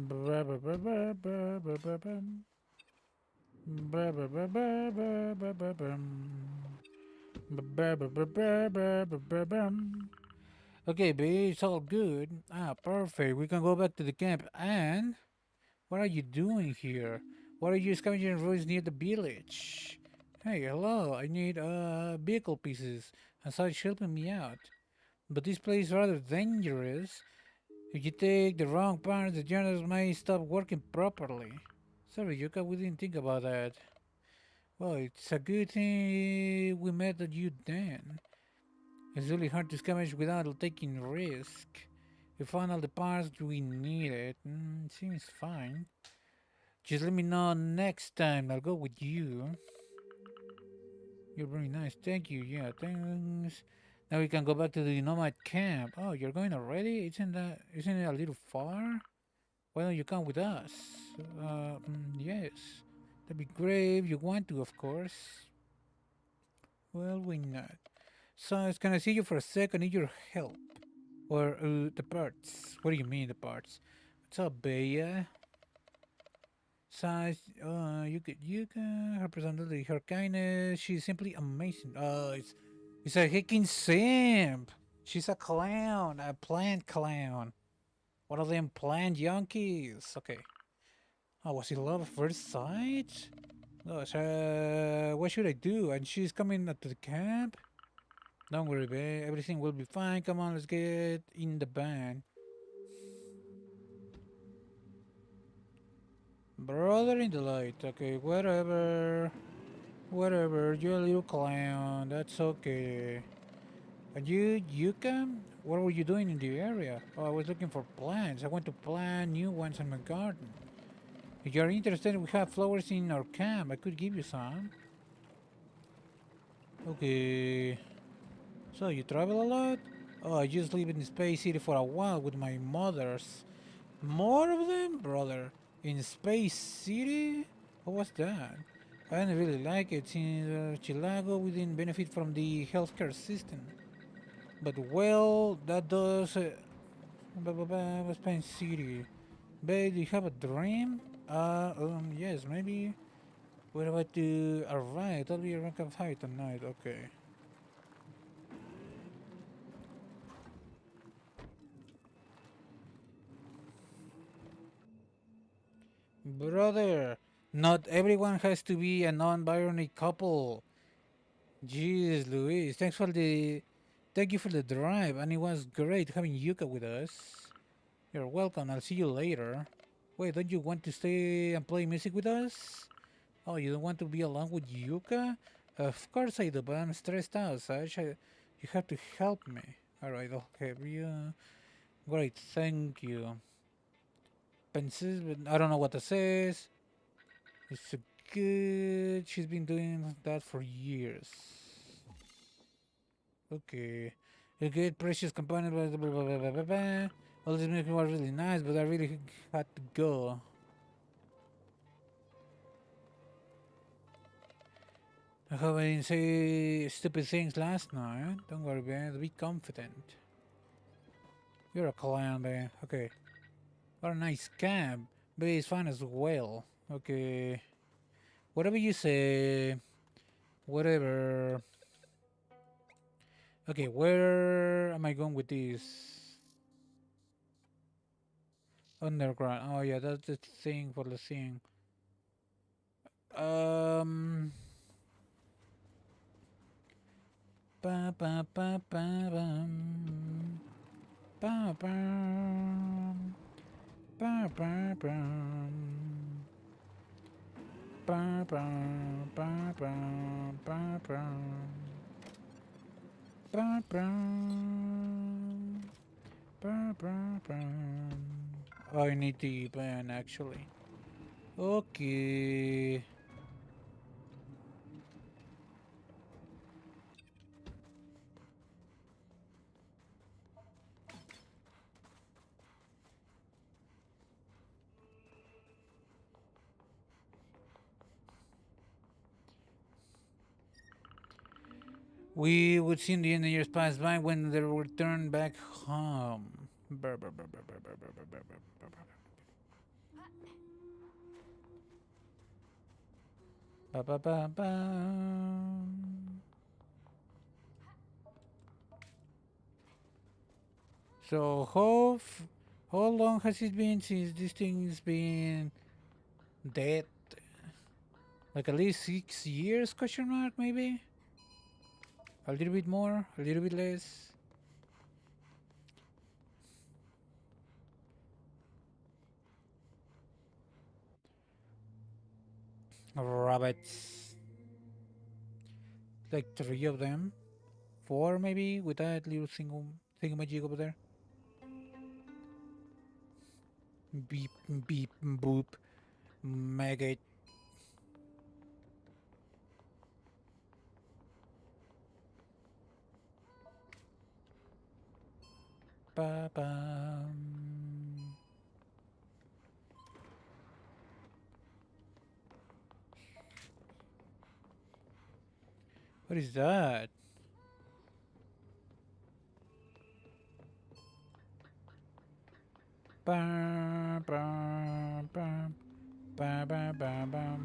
Ba, ba, ba, ba, ba, ba, ba, bum. Ba, ba, ba, ba, ba, ba, ba, bum. Ba, ba, ba, ba, ba, ba, ba, bum. Okay, babe, it's all good. Ah, perfect. We can go back to the camp. And what are you doing here? What are you scavenging roads near the village? Hey, hello. I need vehicle pieces and such helping me out. But this place is rather dangerous. If you take the wrong parts, the generators might stop working properly. Sorry, Yuka, we didn't think about that. Well, it's a good thing we met you then. It's really hard to scavenge without taking risk. We found all the parts we needed. Seems fine. Just let me know next time. I'll go with you. You're very nice. Thank you. Yeah, thanks. Now we can go back to the nomad camp. Oh, you're going already? Isn't it a little far? Why don't you come with us? Yes. That'd be great if you want to, of course. Well, why not? So, can I see you for a sec? I need your help. Or the parts. What do you mean the parts? What's up, Bea? Size, you can represent her kindness. She's simply amazing. It's a heckin simp. She's a clown, a plant clown. One of them plant junkies. Okay. Oh, was it love at first sight? Gosh, what should I do? And she's coming to the camp? Don't worry, babe. Everything will be fine. Come on, let's get in the van. Brother in the light. Okay, whatever. Whatever. You're a little clown. That's okay. And you, Yuka? What were you doing in the area? Oh, I was looking for plants. I want to plant new ones in my garden. If you're interested, we have flowers in our camp. I could give you some. Okay. So, you travel a lot? Oh, I just live in Space City for a while with my mothers. More of them, brother? In Space City? What was that? I didn't really like it since Chilago we didn't benefit from the healthcare system. But well, that does Space City. Babe, do you have a dream? Yes, maybe. We're about to arrive. That'll be a rank of high tonight. Okay. Brother, not everyone has to be a non-binary couple. Jeez, Luis, thank you for the drive, and it was great having Yuka with us. You're welcome. I'll see you later. Wait, don't you want to stay and play music with us? Oh, you don't want to be along with Yuka? Of course I do, but I'm stressed out, Sash. You have to help me. Alright, I'll have you. Great, thank you. Penses, but I don't know what that says. It's a good. She's been doing that for years. Okay. A good precious component. Blah, blah, blah, blah, blah, blah, blah. All this music was really nice, but I really had to go. I hope I didn't say stupid things last night. Don't worry, man. Be confident. You're a clown, man. Okay. What a nice cab. But it's fun as well. Okay. Whatever you say. Whatever. Okay, where am I going with this? Underground. Oh yeah, that's the thing for the thing. Um. Ba ba ba ba bum. Ba bum. Ba ba bum. Ba ba ba ba ba bum. Ba bum. Ba ba bum. Oh, I need the plan actually. Okay. We would see the years pass by when they return back home. Brr, brr, brr, brr, brr, brr, brr, brr, brr, brr, brr. Ba ba ba ba. So how long has it been since this thing's been dead? Like at least 6 years? Question mark maybe. A little bit more, a little bit less. Rabbits, like 3 of them, 4 maybe with that little single thingamajig over there. Beep beep boop. Maggot. Ba ba. What is that? Ba ba ba ba ba ba ba.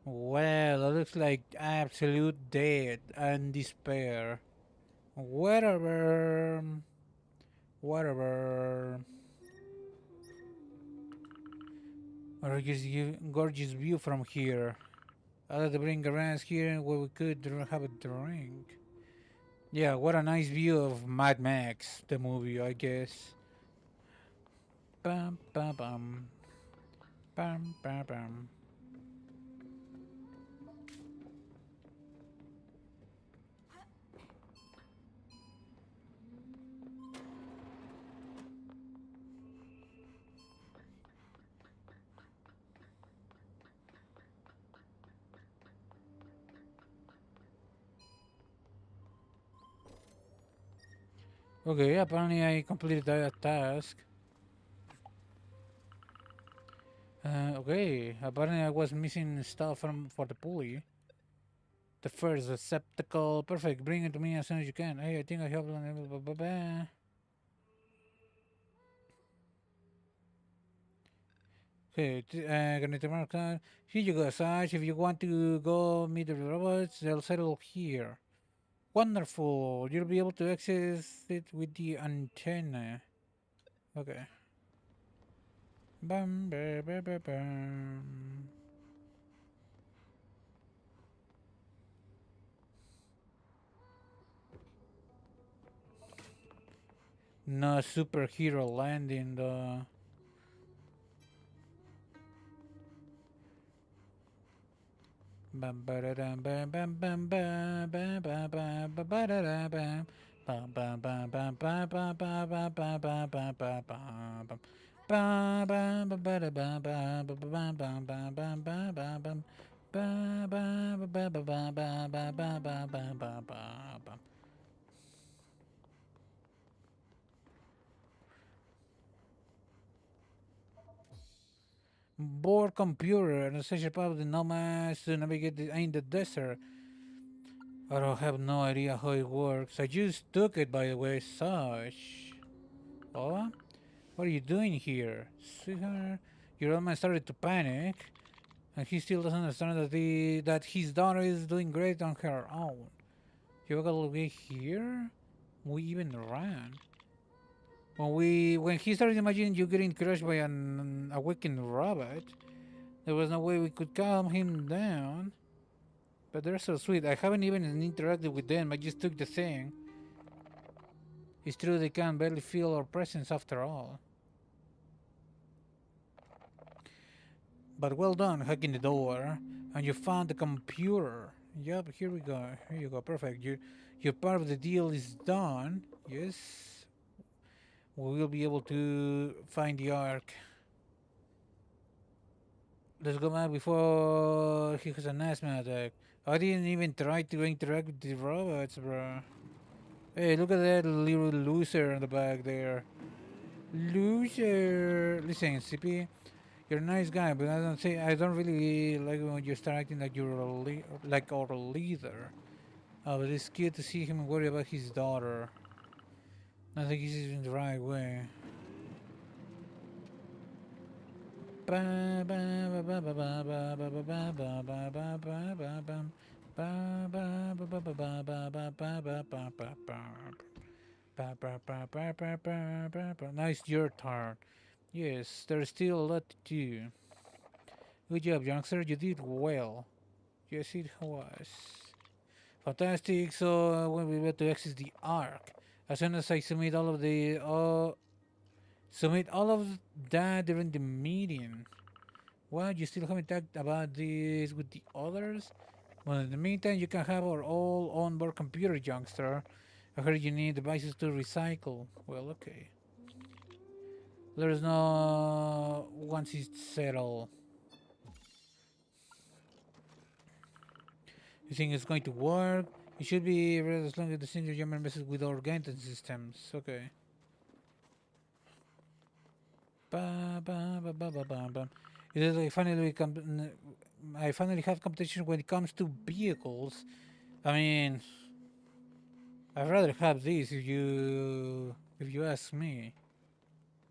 Well, it looks like absolute death and despair. Whatever. Whatever. Gorgeous view from here. I'd like to bring around here where we could have a drink. Yeah, what a nice view of Mad Max, the movie, I guess. Bum, bum, bum. Bum, bum, bum. Okay, apparently I completed that task. Okay, apparently I was missing stuff for the pulley. The first receptacle, perfect. Bring it to me as soon as you can. Hey, I think I have one. Okay, gonna take my card. Here you go, Sarge. If you want to go meet the robots, they'll settle here. Wonderful. You'll be able to access it with the antenna. Okay. Bum, ba, ba, ba, bum. No superhero landing though. Bum ba da dum bum bum bum bum bum bum bum bum ba da da bum bum bum bum bum bum bum bum bum bum bum bum bum bum bum bum bum ba da bum bum bum bum bum bum bum bum bum bum bum ba ba bum bum bum bum bum bum bum bum. Board computer and essential part of the nomads to navigate in the desert. I don't have no idea how it works. I just took it by the way, Sash. Oh? What are you doing here? Sweetheart? Your old man started to panic, and he still doesn't understand that his daughter is doing great on her own. You got to get here? We even ran. When he started imagining you getting crushed by an awakened robot, there was no way we could calm him down. But they're so sweet. I haven't even interacted with them. I just took the thing. It's true they can barely feel our presence after all. But well done hacking the door, and you found the computer. Yep, here we go. Here you go. Perfect. Your part of the deal is done. Yes, we will be able to find the ark. Let's go back before he has an asthma attack. I didn't even try to interact with the robots, bro. Hey, look at that little loser in the back there. Loser. Listen, CP. You're a nice guy, but I don't really like when you start acting like you're like our leader. But it's cute to see him worry about his daughter. I think he's in the right way. Nice, your turn. Yes, there's still a lot to do. Good job, youngster. You did well. Yes, it was. Fantastic. So when we were to access the arc, as soon as I submit all of that during the meeting. What? You still haven't talked about this with the others? Well, in the meantime, you can have our all onboard computer, youngster. I heard you need devices to recycle. Well, okay. Let us know once it's settled. You think it's going to work? It should be ready as long as the senior German messes with our guidance systems. Okay. Ba, ba, ba, ba, ba, ba, ba. It is I finally have competition when it comes to vehicles. I mean, I'd rather have this if you ask me.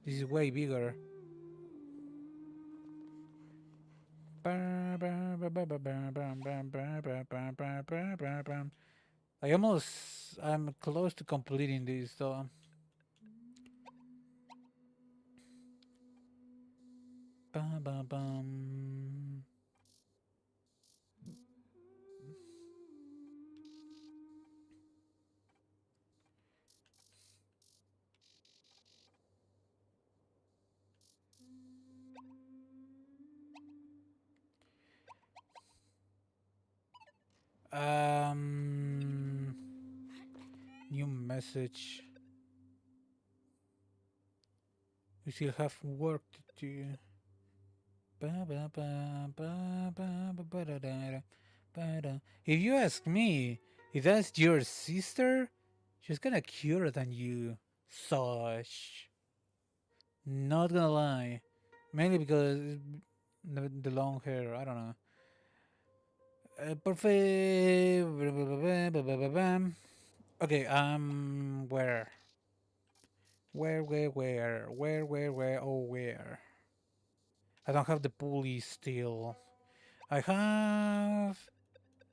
This is way bigger. I'm close to completing this though. Bum, bum, bum. Um, New message. We still have work to do. If you ask me, if that's your sister, she's kinda cuter than you. Such. Not gonna lie. Mainly because the long hair, I don't know. Perfect. Okay, where? Oh, where? I don't have the pulley still. I have.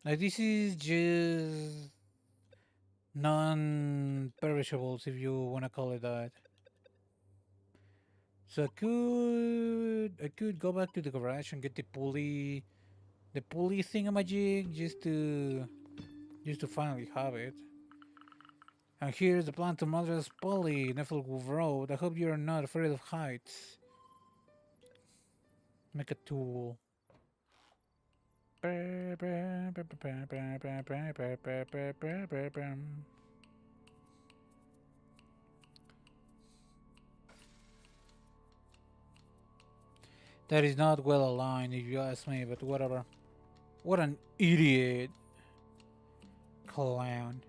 Like, this is just non-perishables, if you wanna call it that. So I could go back to the garage and get the pulley thingamajig, just to finally have it. And here's the plan to Madras Poly, Nefelgrove Road. I hope you're not afraid of heights. Make a tool. That is not well aligned if you ask me, but whatever. What an idiot. Clown.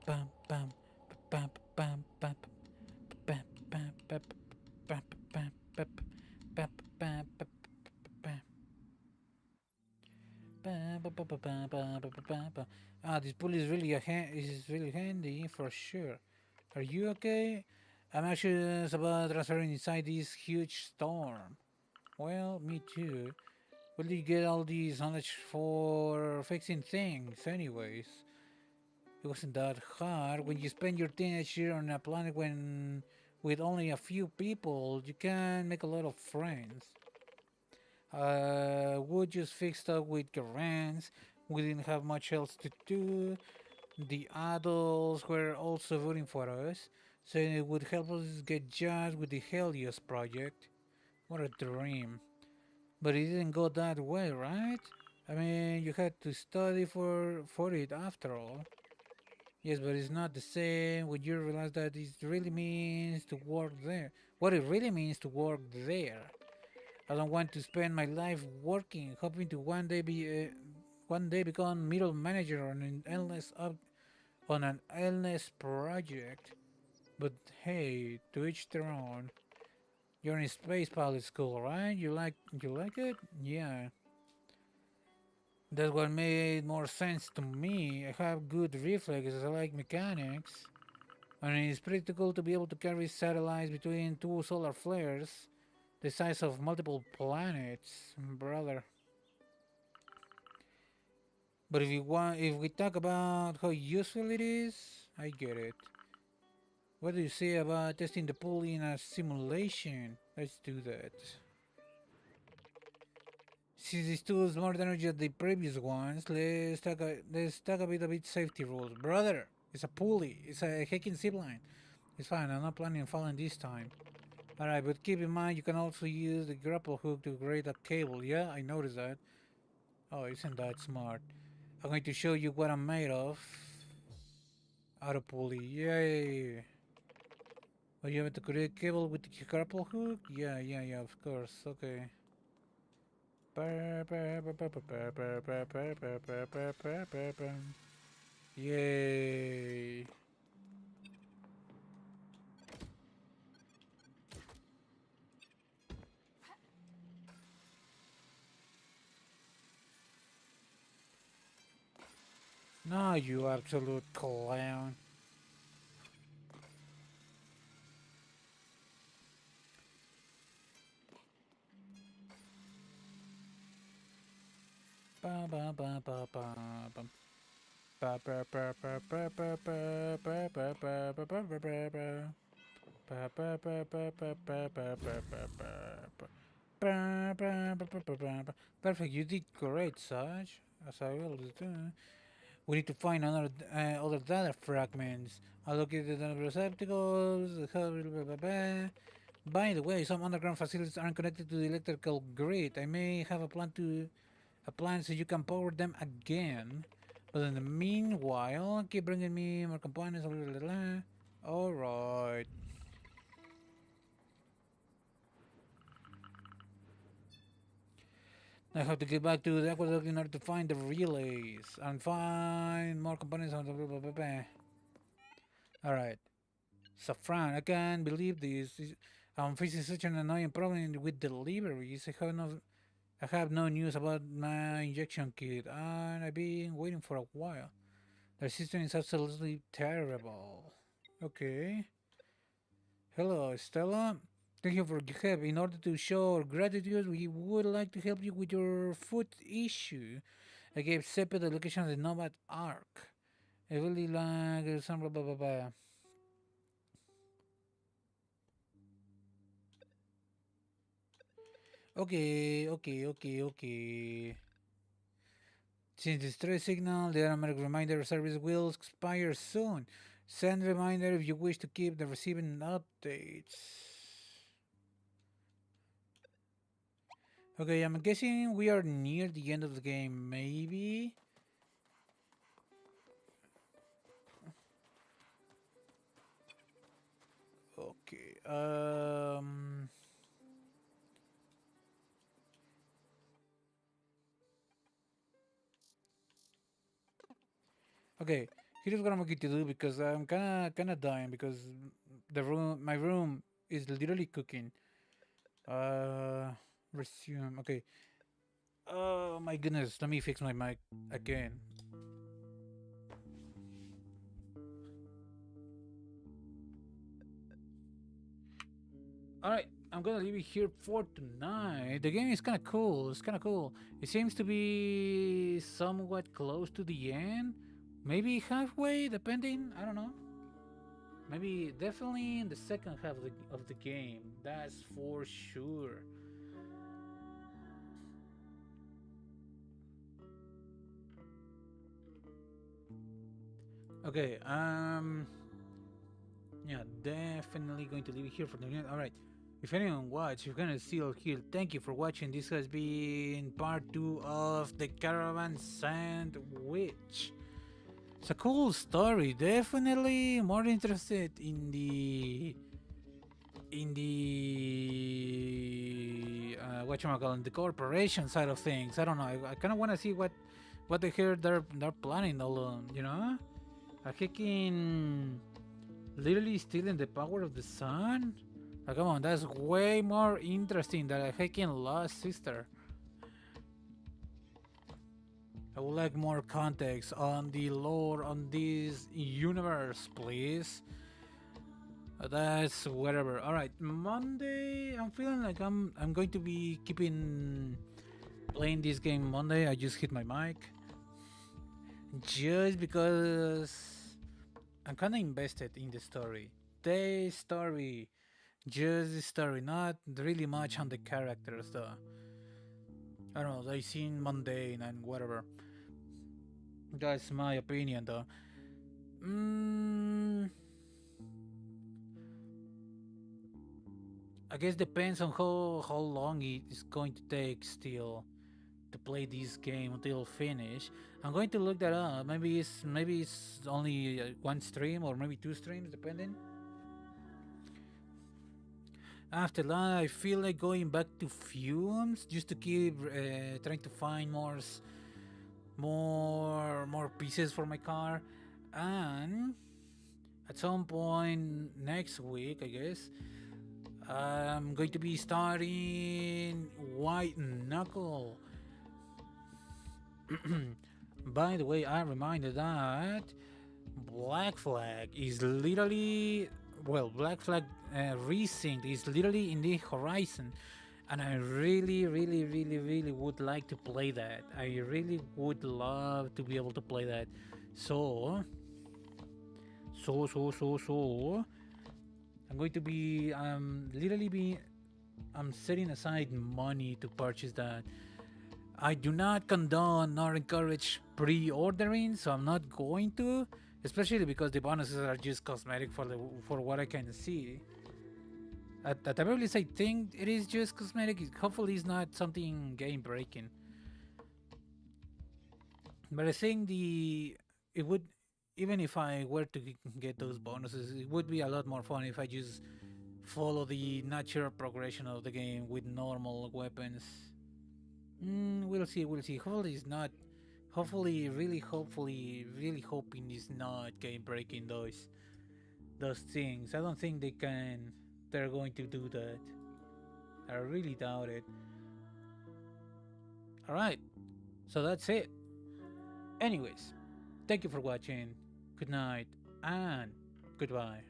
Bam bam bam bam bam bam bam bam bam bam bam bam bam bam. Ah, this pulley is really handy for sure. Are you okay? I'm anxious about transferring inside this huge storm. Well, me too. Where do you get all these knowledge for fixing things, anyways? It wasn't that hard. When you spend your teenage year on a planet with only a few people, you can make a lot of friends. We just fixed up with Garans. We didn't have much else to do. The adults were also voting for us, saying it would help us get jobs with the Helios project. What a dream. But it didn't go that way, right? I mean, you had to study for it after all. Yes, but it's not the same when you realize that it really means to work there. What it really means to work there. I don't want to spend my life working, hoping to one day become middle manager on an endless project. But hey, to each their own. You're in space pilot school, right? You like it? Yeah. That's what made more sense to me. I have good reflexes, I like mechanics. And it's pretty cool to be able to carry satellites between two solar flares the size of multiple planets, brother. But if we talk about how useful it is, I get it. What do you say about testing the pulley in a simulation? Let's do that. Since this tool is more damage than the previous ones, let's talk a bit safety rules. Brother, it's a pulley. It's a heckin zipline. It's fine, I'm not planning on falling this time. Alright, but keep in mind you can also use the grapple hook to create a cable. Yeah, I noticed that. Oh, isn't that smart? I'm going to show you what I'm made of. Auto pulley, yay! Oh, you have to create cable with the grapple hook? Yeah, of course, okay. Yay! No, you absolute clown. Ba ba ba ba ba ba. Ba ba ba ba ba ba ba ba ba ba ba ba ba ba ba. Ba ba ba ba ba ba ba ba ba ba ba. Ba ba ba ba ba ba ba. Perfect, you did great, Sarge. As I always do. We need to find another other data fragments. I located the receptacles. By the way, some underground facilities aren't connected to the electrical grid. I may have a plan so you can power them again. But in the meanwhile, keep bringing me more components. All right. I have to get back to the aqueduct in order to find the relays and find more components on the. Alright. Safran, I can't believe this. I'm facing such an annoying problem with deliveries. I have no news about my injection kit, and I've been waiting for a while. The system is absolutely terrible. Okay. Hello, Stella. Thank you for your help. In order to show our gratitude, we would like to help you with your food issue. I gave Sepe the location of the Nomad Ark. I really like some blah blah blah blah. Okay. Since the stress signal, the automatic reminder service will expire soon. Send reminder if you wish to keep the receiving updates. Okay, I'm guessing we are near the end of the game, maybe? Okay, Okay, here's what I'm going to do because I'm kinda dying because my room is literally cooking. Uh, resume. Okay. Oh my goodness, let me fix my mic again. Alright, I'm gonna leave it here for tonight. The game is kinda cool, it's kinda cool. It seems to be somewhat close to the end. Maybe halfway, depending, I don't know. Maybe definitely in the second half of the game, that's for sure. Okay, yeah, definitely going to leave it here for the end. Alright. If anyone watched, you're gonna still here. Thank you for watching. This has been part 2 of the Caravan Sandwich. It's a cool story. Definitely more interested in the whatchamacallit, the corporation side of things. I don't know. I kind of want to see what the hell they're planning alone. You know, a heckin literally stealing the power of the sun. Come on, that's way more interesting than a heckin lost sister. I would like more context on the lore on this universe, please. That's whatever. All right, Monday. I'm feeling like I'm going to be keeping playing this game Monday. I just hit my mic just because I'm kind of invested in the story. The story, just the story, not really much on the characters though. I don't know. They seem mundane and whatever. That's my opinion though. I guess depends on how long it is going to take still to play this game until finish. I'm going to look that up. Maybe it's only one stream or maybe two streams depending. After that, I feel like going back to fumes just to keep trying to find more pieces for my car, and at some point next week, I guess, I'm going to be starting White Knuckle. By the way, I reminded that Black Flag is literally, well, Black Flag Recent is literally in the horizon, and I really would like to play that. I really would love to be able to play that. So, I'm going to be literally be I'm setting aside money to purchase that. I do not condone nor encourage pre-ordering, so I'm not going to, especially because the bonuses are just cosmetic for what I can see. At the very least, I think it is just cosmetic. Hopefully, it's not something game breaking. But I think it would, even if I were to get those bonuses, it would be a lot more fun if I just follow the natural progression of the game with normal weapons. We'll see. We'll see. Hopefully, it's not. Hopefully, really hoping it's not game breaking those things. I don't think they can. They're going to do that. I really doubt it. All right. So that's it. Anyways, thank you for watching. Good night and goodbye.